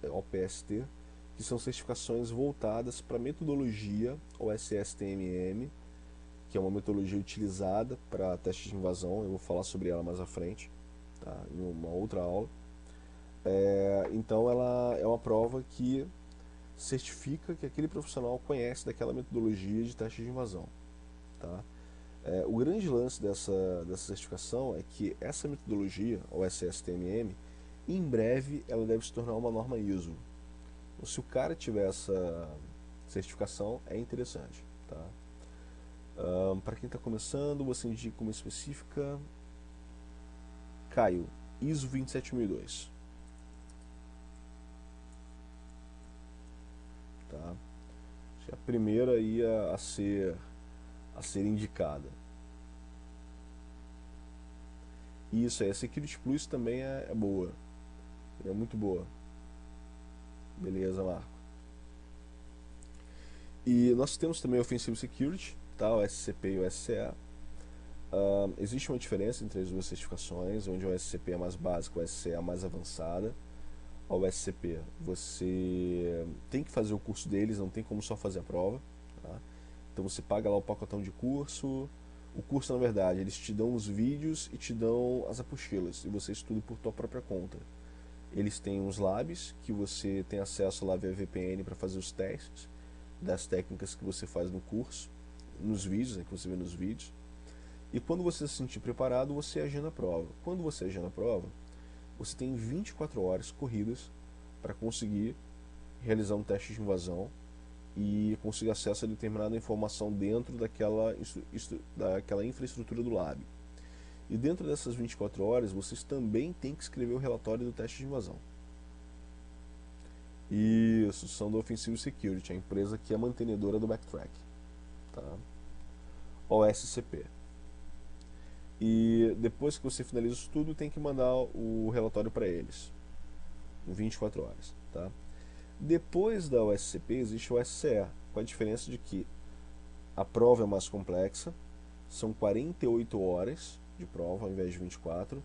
OPST, que são certificações voltadas para metodologia OSSTMM, que é uma metodologia utilizada para testes de invasão. Eu vou falar sobre ela mais à frente, tá? Em uma outra aula. Então ela é uma prova que certifica que aquele profissional conhece daquela metodologia de teste de invasão. Tá? O grande lance dessa certificação é que essa metodologia, o SSTMM, em breve ela deve se tornar uma norma ISO. Então, se o cara tiver essa certificação, é interessante. Tá? Para quem está começando, você indica uma específica. Caio, ISO 27002. Tá? A primeira ia a ser indicada. Isso aí, a Security Plus também é boa. É muito boa. Beleza, Marco. E nós temos também o Offensive Security, tá? O SCP e o SCA. Existe uma diferença entre as duas certificações, onde o SCP é mais básico, o SCA é mais avançada. O SCP, você tem que fazer o curso deles, não tem como só fazer a prova. Tá? Então você paga lá o pacotão de curso. O curso, na verdade, eles te dão os vídeos e te dão as apostilas, e você estuda por tua própria conta. Eles têm uns labs que você tem acesso lá via VPN para fazer os testes das técnicas que você faz no curso, nos vídeos, né, que você vê nos vídeos. E quando você se sentir preparado, você agenda a prova. Quando você agenda a prova, você tem 24 horas corridas para conseguir realizar um teste de invasão e conseguir acesso a determinada informação dentro daquela infraestrutura do lab. E dentro dessas 24 horas, vocês também têm que escrever o relatório do teste de invasão. Isso, são da Offensive Security, a empresa que é mantenedora do Backtrack, tá? OSCP. E depois que você finaliza isso tudo, tem que mandar o relatório para eles, em 24 horas, tá? Depois da OSCP existe o OSCE, com a diferença de que a prova é mais complexa, são 48 horas de prova ao invés de 24,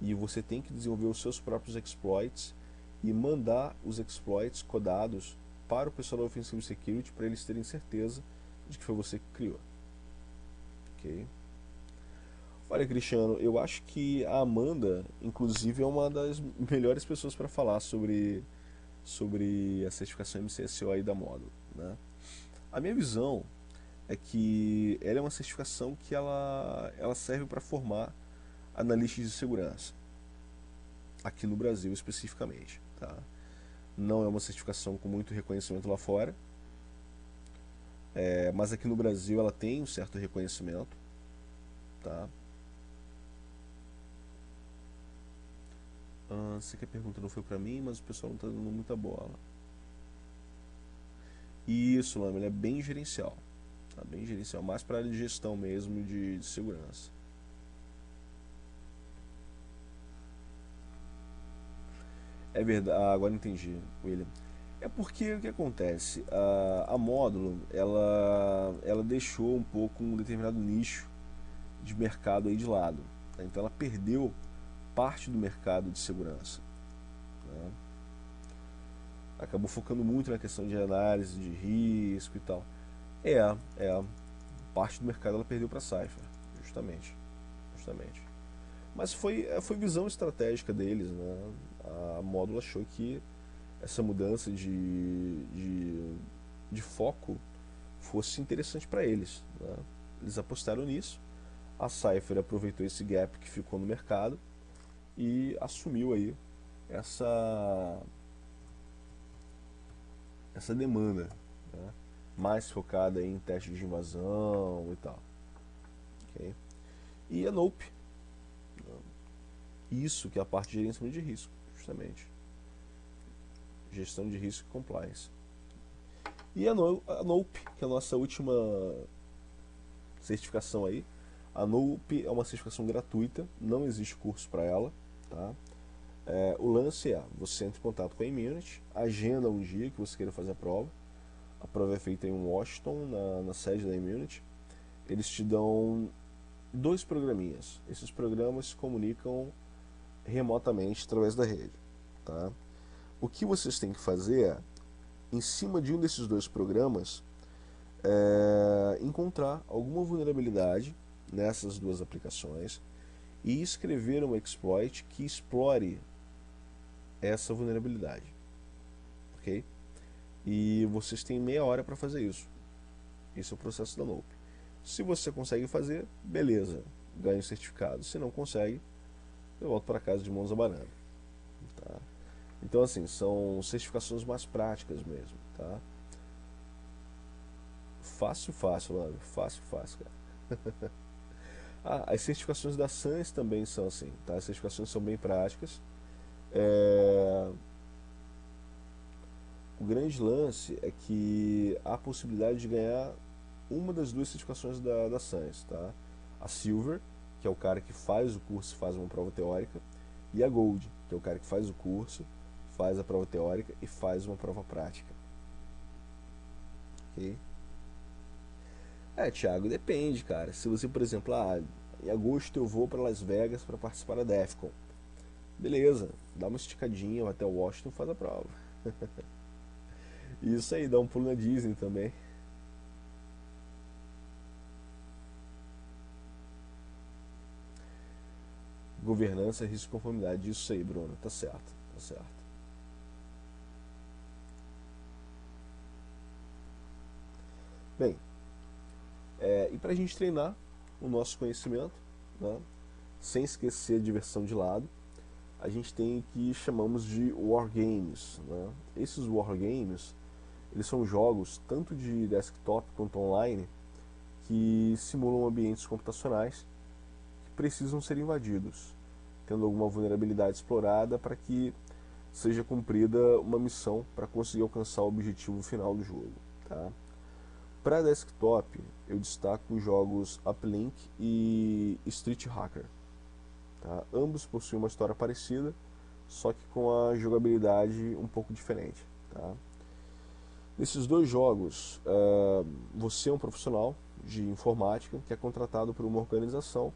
e você tem que desenvolver os seus próprios exploits e mandar os exploits codados para o pessoal da Offensive Security para eles terem certeza de que foi você que criou. Ok? Olha, Cristiano, eu acho que a Amanda, inclusive, é uma das melhores pessoas para falar sobre a certificação MCSO aí da Módulo, né? A minha visão é que ela é uma certificação que ela serve para formar analistas de segurança, aqui no Brasil especificamente, tá? Não é uma certificação com muito reconhecimento lá fora, mas aqui no Brasil ela tem um certo reconhecimento, tá? Sei que a pergunta não foi pra mim, mas o pessoal não tá dando muita bola. Isso, Lama, ele é bem gerencial, tá? Bem gerencial, mais para área de gestão mesmo, de segurança. É verdade, agora entendi, William. É porque o que acontece? A Módulo, ela deixou um pouco um determinado nicho de mercado aí de lado, tá? Então ela perdeu parte do mercado de segurança, né? Acabou focando muito na questão de análise de risco e tal. É, é, parte do mercado ela perdeu para a Cypher, justamente, justamente. Mas foi visão estratégica deles, né? A Módulo achou que essa mudança de foco fosse interessante para eles, né? Eles apostaram nisso. A Cypher aproveitou esse gap que ficou no mercado e assumiu aí essa, essa demanda, né? Mais focada em testes de invasão e tal. Okay? E a Nope, isso que é a parte de gerenciamento de risco, justamente. Gestão de risco e compliance. E a Nope, que é a nossa última certificação aí. A Nope é uma certificação gratuita, não existe curso para ela, tá? O lance é, você entra em contato com a Immunity, agenda um dia que você queira fazer a prova é feita em Washington, na sede da Immunity, eles te dão 2 programinhas, esses programas se comunicam remotamente através da rede, tá? O que vocês têm que fazer é, em cima de um desses 2 programas, encontrar alguma vulnerabilidade nessas 2 aplicações e escrever um exploit que explore essa vulnerabilidade, ok? E vocês têm meia hora para fazer isso. Esse é o processo da Nope. Se você consegue fazer, beleza, ganha o certificado. Se não consegue, eu volto para casa de mãos abanando, tá? Então assim, são certificações mais práticas mesmo, tá? Fácil, fácil, Lando. Fácil, fácil, cara. As certificações da SANS também são assim, tá? As certificações são bem práticas. É... O grande lance é que há a possibilidade de ganhar uma das 2 certificações da SANS, tá? A Silver, que é o cara que faz o curso e faz uma prova teórica, e a Gold, que é o cara que faz o curso, faz a prova teórica e faz uma prova prática. Ok? Thiago, depende, cara. Se você, por exemplo, em agosto eu vou para Las Vegas para participar da DEFCON. Beleza, dá uma esticadinha, vai até Washington e faz a prova. Isso aí, dá um pulo na Disney também. Governança, risco e conformidade. Isso aí, Bruno. Tá certo, tá certo. Bem, e pra gente treinar o nosso conhecimento, né, sem esquecer a diversão de lado, a gente tem o que chamamos de wargames, né? Esses wargames, eles são jogos tanto de desktop quanto online que simulam ambientes computacionais que precisam ser invadidos, tendo alguma vulnerabilidade explorada para que seja cumprida uma missão para conseguir alcançar o objetivo final do jogo. Tá? Para desktop, eu destaco os jogos Uplink e Street Hacker. Tá? Ambos possuem uma história parecida, só que com a jogabilidade um pouco diferente. Tá? Nesses dois jogos, você é um profissional de informática que é contratado por uma organização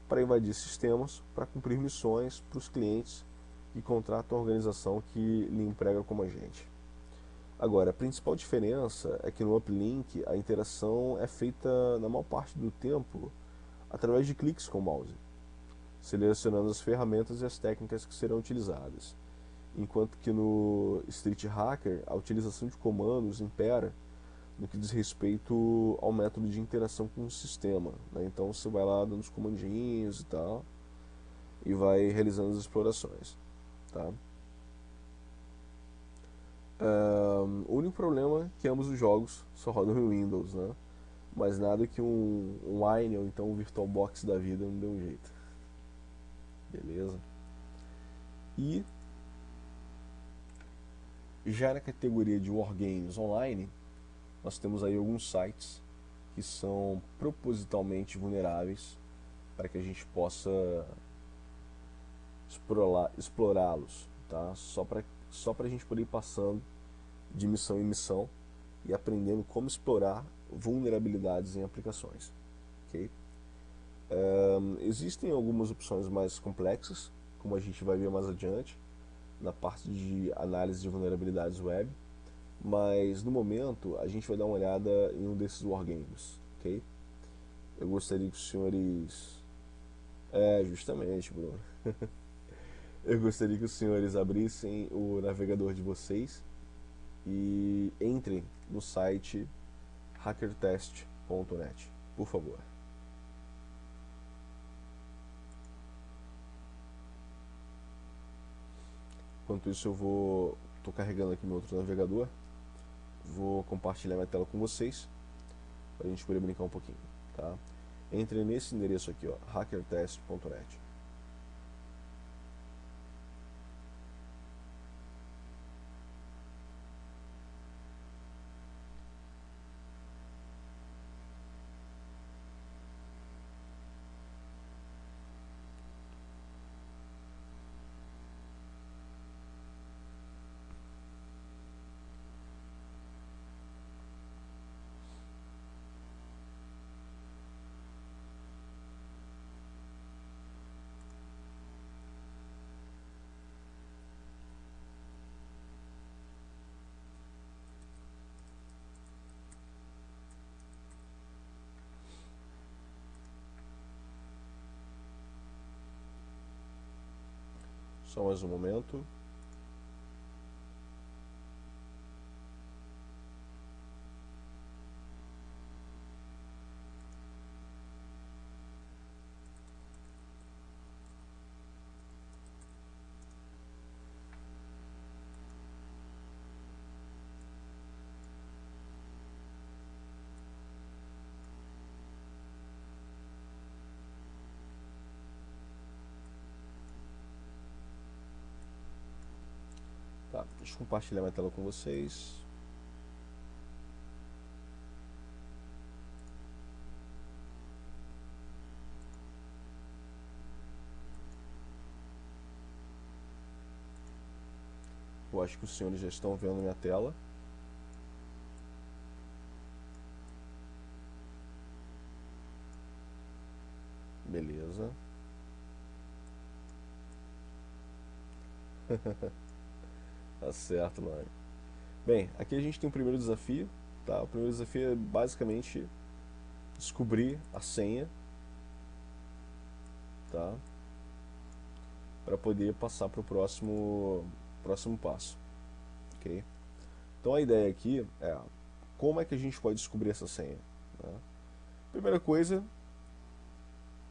para invadir sistemas, para cumprir missões para os clientes que contratam a organização que lhe emprega como agente. Agora, a principal diferença é que no Uplink a interação é feita na maior parte do tempo através de cliques com o mouse, selecionando as ferramentas e as técnicas que serão utilizadas. Enquanto que no Street Hacker a utilização de comandos impera no que diz respeito ao método de interação com o sistema. Né? Então você vai lá dando os comandinhos e tal, e vai realizando as explorações. Tá? O único problema é que ambos os jogos só rodam em Windows, né? Mas nada que um Wine ou então um VirtualBox da vida não dê um jeito. Beleza? E já na categoria de Wargames Online, nós temos aí alguns sites que são propositalmente vulneráveis para que a gente possa explorá-los, tá? Só para a gente poder ir passando de missão em missão e aprendendo como explorar vulnerabilidades em aplicações. Okay? Existem algumas opções mais complexas, como a gente vai ver mais adiante, na parte de análise de vulnerabilidades web, mas no momento a gente vai dar uma olhada em um desses wargames. Okay? Eu gostaria que os senhores... justamente, Bruno. Eu gostaria que os senhores abrissem o navegador de vocês e entrem no site hackertest.net, por favor. Enquanto isso eu estou carregando aqui meu outro navegador, vou compartilhar minha tela com vocês para a gente poder brincar um pouquinho. Tá? Entrem nesse endereço aqui, ó, hackertest.net. Só mais um momento. Tá, deixa eu compartilhar minha tela com vocês. Eu acho que os senhores já estão vendo minha tela. Beleza. Tá certo, Lani. Bem, aqui a gente tem o primeiro desafio, tá? O primeiro desafio é basicamente descobrir a senha, tá? Para poder passar para o próximo passo, ok? Então a ideia aqui é como é que a gente pode descobrir essa senha, né? Primeira coisa,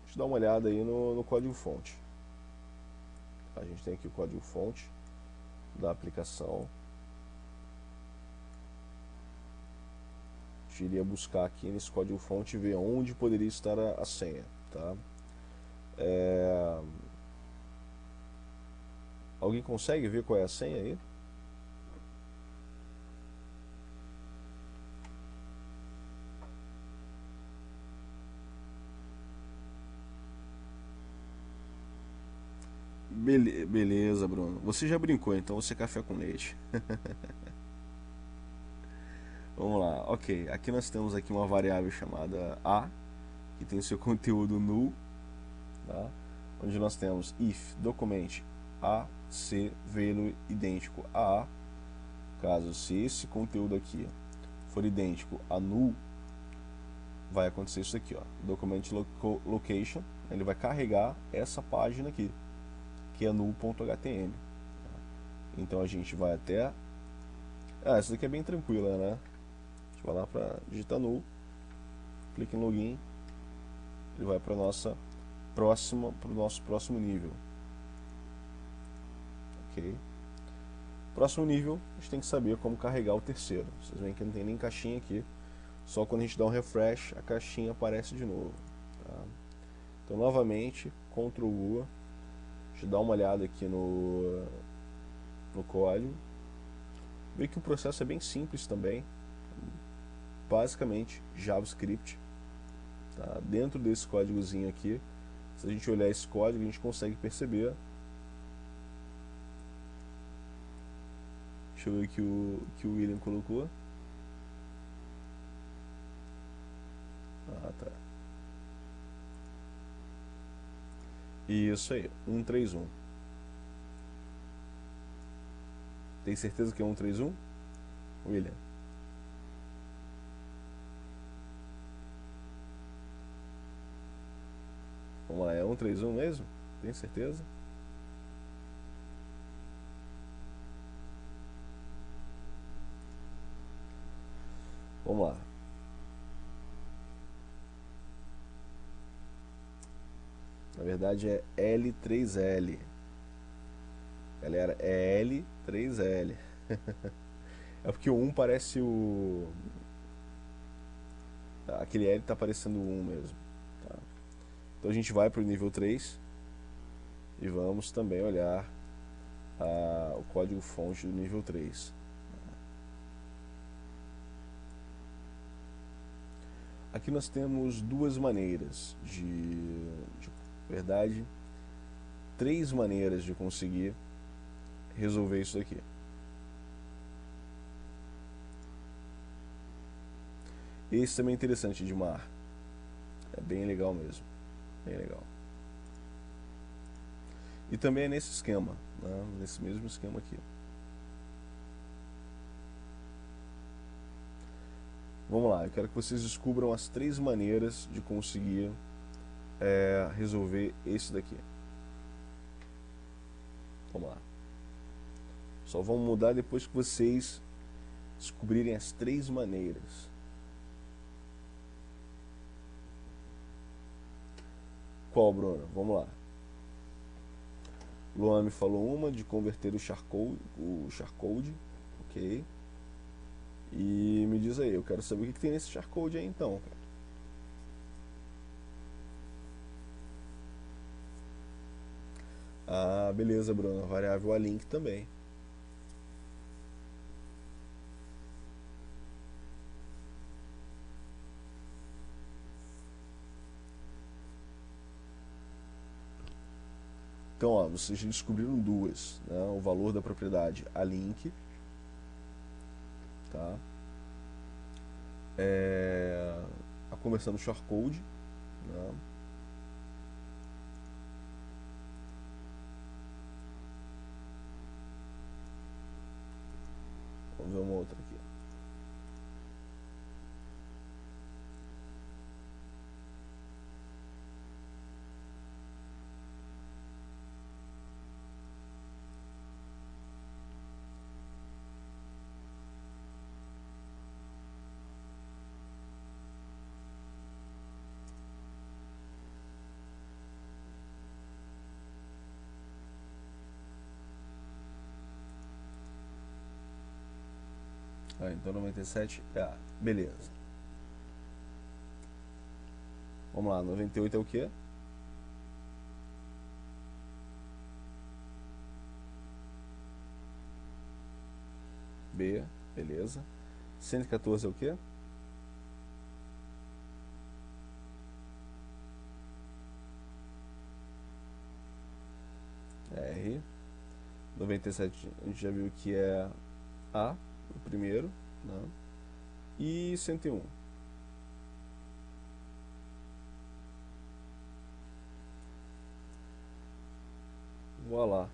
deixa eu dar uma olhada aí no código-fonte. A gente tem aqui o código-fonte da aplicação. A gente iria buscar aqui nesse código-fonte e ver onde poderia estar a senha, tá? Alguém consegue ver qual é a senha aí? Beleza, Bruno. Você já brincou, então você é café com leite. Vamos lá. Ok, aqui nós temos aqui uma variável chamada a, que tem o seu conteúdo null, tá? Onde nós temos if document a, c, value idêntico a, caso se esse conteúdo aqui for idêntico a null, vai acontecer isso aqui, ó, document location, ele vai carregar essa página aqui, que é null.html. Então a gente vai até, essa daqui é bem tranquila, né? A gente vai lá para digitar null, clica em login, ele vai para nossa para o nosso próximo nível. Ok. Próximo nível, a gente tem que saber como carregar o terceiro. Vocês veem que não tem nem caixinha aqui. Só quando a gente dá um refresh, a caixinha aparece de novo. Tá? Então, novamente, Ctrl U. Deixa eu dar uma olhada aqui no código. Vê que o processo é bem simples também. Basicamente, JavaScript. Tá? Dentro desse códigozinho aqui, se a gente olhar esse código, a gente consegue perceber. Deixa eu ver o que o William colocou. Ah, tá. Isso aí, 131. Tem certeza que é 131, William? Vamos lá, é 131 mesmo? Tem certeza? Vamos lá. Na verdade é L3L. Galera, é L3L. É porque o 1 parece o... Aquele L tá parecendo o 1 mesmo. Tá? Então a gente vai para o nível 3 e vamos também olhar o código fonte do nível 3. Aqui nós temos duas maneiras de verdade, três maneiras de conseguir resolver isso daqui. Esse também é interessante, Edmar. É bem legal mesmo. Bem legal. E também é nesse esquema, né? Nesse mesmo esquema aqui. Vamos lá, eu quero que vocês descubram as três maneiras de conseguir resolver esse daqui. Vamos lá. Só vamos mudar depois que vocês descobrirem as três maneiras. Qual, Bruno? Vamos lá. Luan me falou uma de converter o charcode, ok. E me diz aí, eu quero saber o que tem nesse charcode aí então, cara. Ah, beleza, Bruno. A variável alink também. Então, ó, vocês já descobriram duas, né? O valor da propriedade alink, tá? A conversão do shortcode, né? Vamos ver uma outra aqui. Então 97 é A. Beleza. Vamos lá, 98 é o quê? B, beleza. 114 é o quê? R. 97 a gente já viu que é A, o primeiro, né? E 101. Voilá,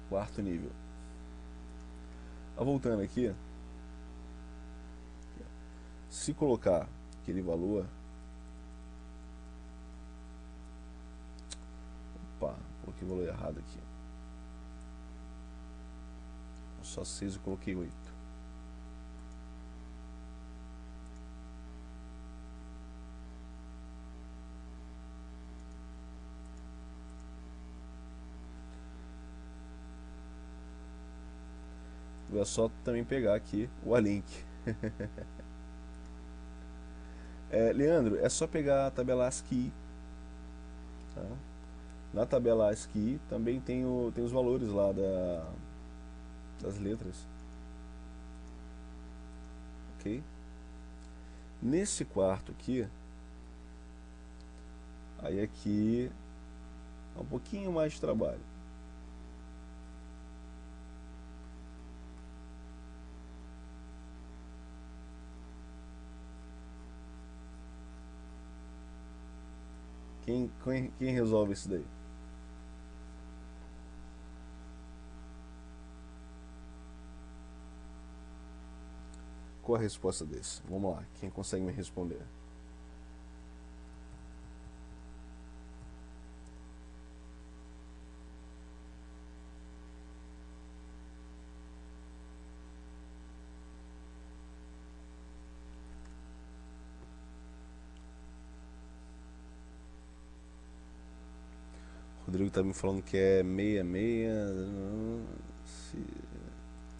quarto nível. Voltando aqui, se colocar aquele valor, opa, coloquei o valor errado aqui, só 6 eu coloquei 8. É só também pegar aqui o Alink. Leandro, é só pegar a tabela ASCII, tá? Na tabela ASCII também tem os valores lá das letras, ok? Nesse quarto aqui, aí aqui é um pouquinho mais de trabalho. Quem resolve isso daí? Qual a resposta desse? Vamos lá, quem consegue me responder? O Rodrigo tá me falando que é 66.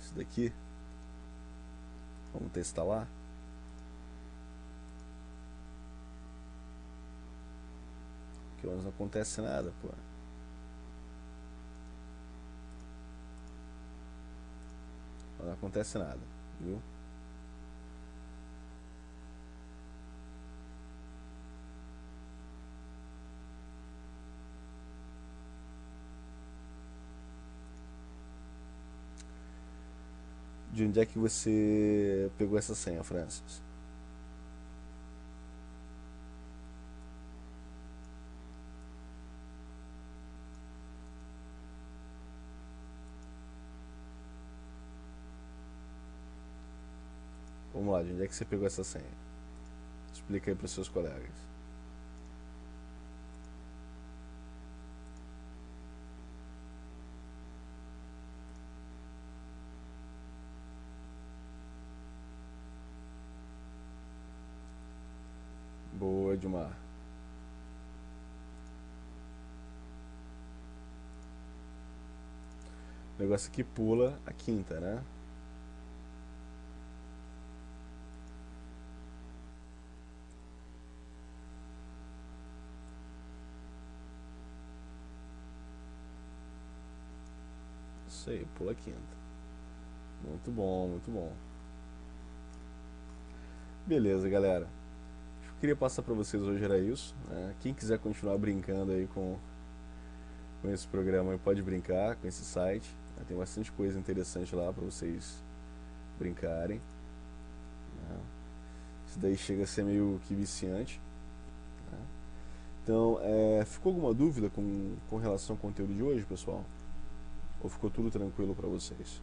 Esse daqui. Vamos testar lá. Que hoje não acontece nada, pô. Não acontece nada, viu? De onde é que você pegou essa senha, Francis? Vamos lá, de onde é que você pegou essa senha? Explica aí para os seus colegas. Boa, Edmar. O negócio aqui pula a quinta, né? Isso aí, pula a quinta. Muito bom, muito bom. Beleza, galera. O que eu queria passar para vocês hoje era isso, né? Quem quiser continuar brincando aí com esse programa aí, pode brincar com esse site, né? Tem bastante coisa interessante lá para vocês brincarem, né? Isso daí chega a ser meio que viciante, né? Então, ficou alguma dúvida com relação ao conteúdo de hoje, pessoal? Ou ficou tudo tranquilo para vocês?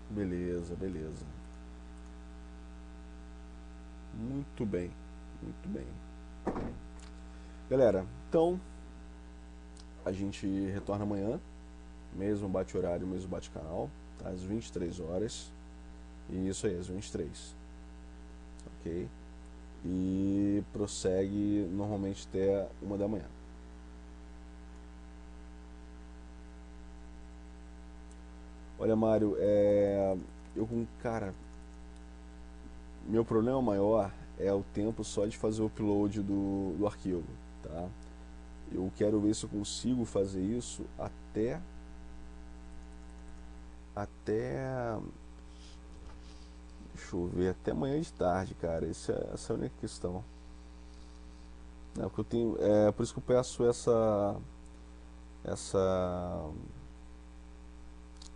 Beleza, beleza. Muito bem, muito bem. Galera, então a gente retorna amanhã, mesmo bate-horário, mesmo bate-canal, tá? Às 23 horas. E isso aí, às 23. Ok? E prossegue normalmente até 1 da manhã. Olha, Mário, cara, meu problema maior é o tempo só de fazer o upload do arquivo, tá? Eu quero ver se eu consigo fazer isso até, deixa eu ver, até amanhã de tarde, cara. Essa é a única questão. É, porque eu tenho, é por isso que eu peço essa,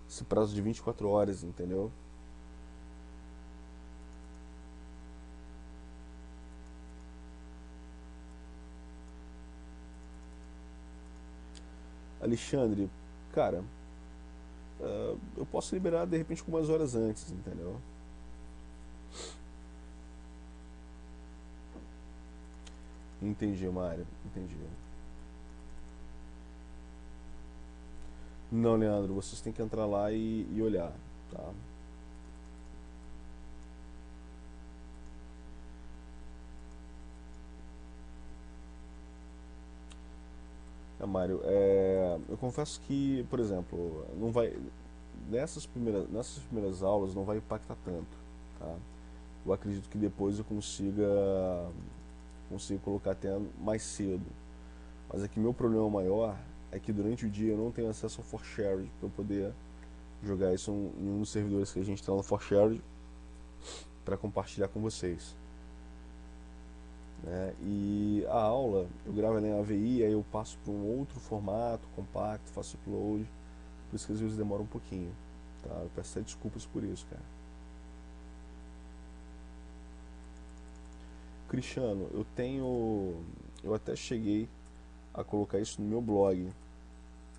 esse prazo de 24 horas, entendeu? Alexandre, cara, eu posso liberar de repente algumas horas antes, entendeu? Entendi, Mário, entendi. Não, Leandro, vocês têm que entrar lá e olhar, tá? Mário, eu confesso que, por exemplo, não vai nessas primeiras aulas não vai impactar tanto, tá? Eu acredito que depois eu consigo colocar até mais cedo. Mas é que meu problema maior é que durante o dia eu não tenho acesso ao ForShared para poder jogar isso em um dos servidores que a gente está no ForShared para compartilhar com vocês, né? E a aula eu gravo ela em AVI, aí eu passo para um outro formato compacto, faço upload, por isso que às vezes demora um pouquinho, tá? Eu peço até desculpas por isso, cara. Cristiano, eu até cheguei a colocar isso no meu blog.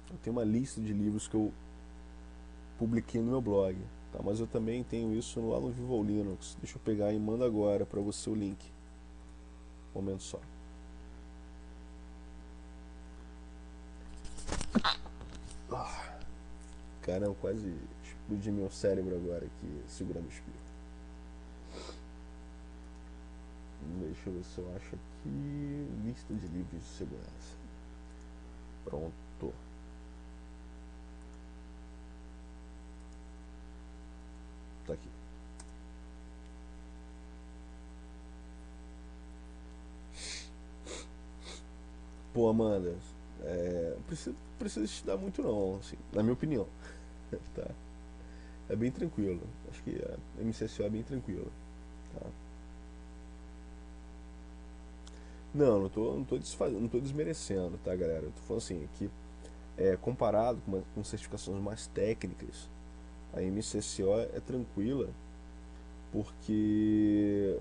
Eu tenho uma lista de livros que eu publiquei no meu blog, tá? Mas eu também tenho isso lá no Vivo Linux. Deixa eu pegar e mando agora para você o link. Um momento só. Caramba, quase explodi meu cérebro agora aqui, segurando o espirro. Deixa eu ver se eu acho aqui. Lista de livros de segurança. Pronto. Tá aqui. Pô, Amanda, precisa estudar muito não, assim, na minha opinião. Tá? É bem tranquilo. Acho que a MCSO é bem tranquila. Tá? Não tô desmerecendo, tá, galera? Eu tô falando assim, que comparado com certificações mais técnicas, a MCSO é tranquila porque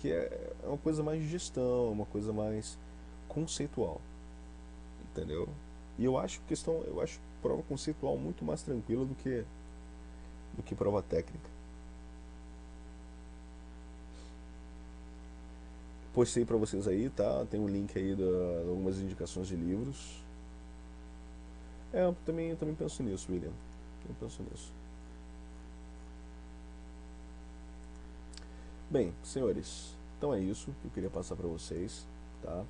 é uma coisa mais de gestão, é uma coisa mais conceitual, entendeu? E eu acho prova conceitual muito mais tranquila do que prova técnica. Postei pra vocês aí, tá? Tem um link aí de algumas indicações de livros. Eu também penso nisso, William. Eu penso nisso. Bem, senhores, então é isso que eu queria passar pra vocês, tá?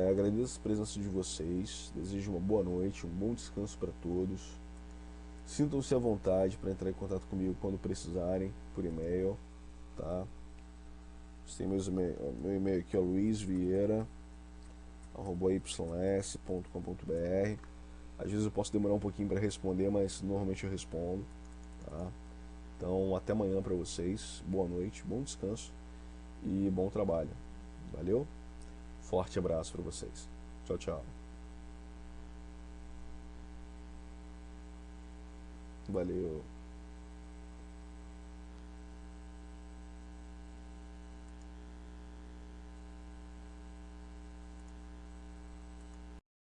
Agradeço a presença de vocês, desejo uma boa noite, um bom descanso para todos. Sintam-se à vontade para entrar em contato comigo quando precisarem, por e-mail, tá? Você tem meu e-mail aqui, é luizvieira@yps.com.br. Às vezes eu posso demorar um pouquinho para responder, mas normalmente eu respondo, tá? Então, até amanhã para vocês. Boa noite, bom descanso e bom trabalho. Valeu? Forte abraço para vocês. Tchau, tchau. Valeu.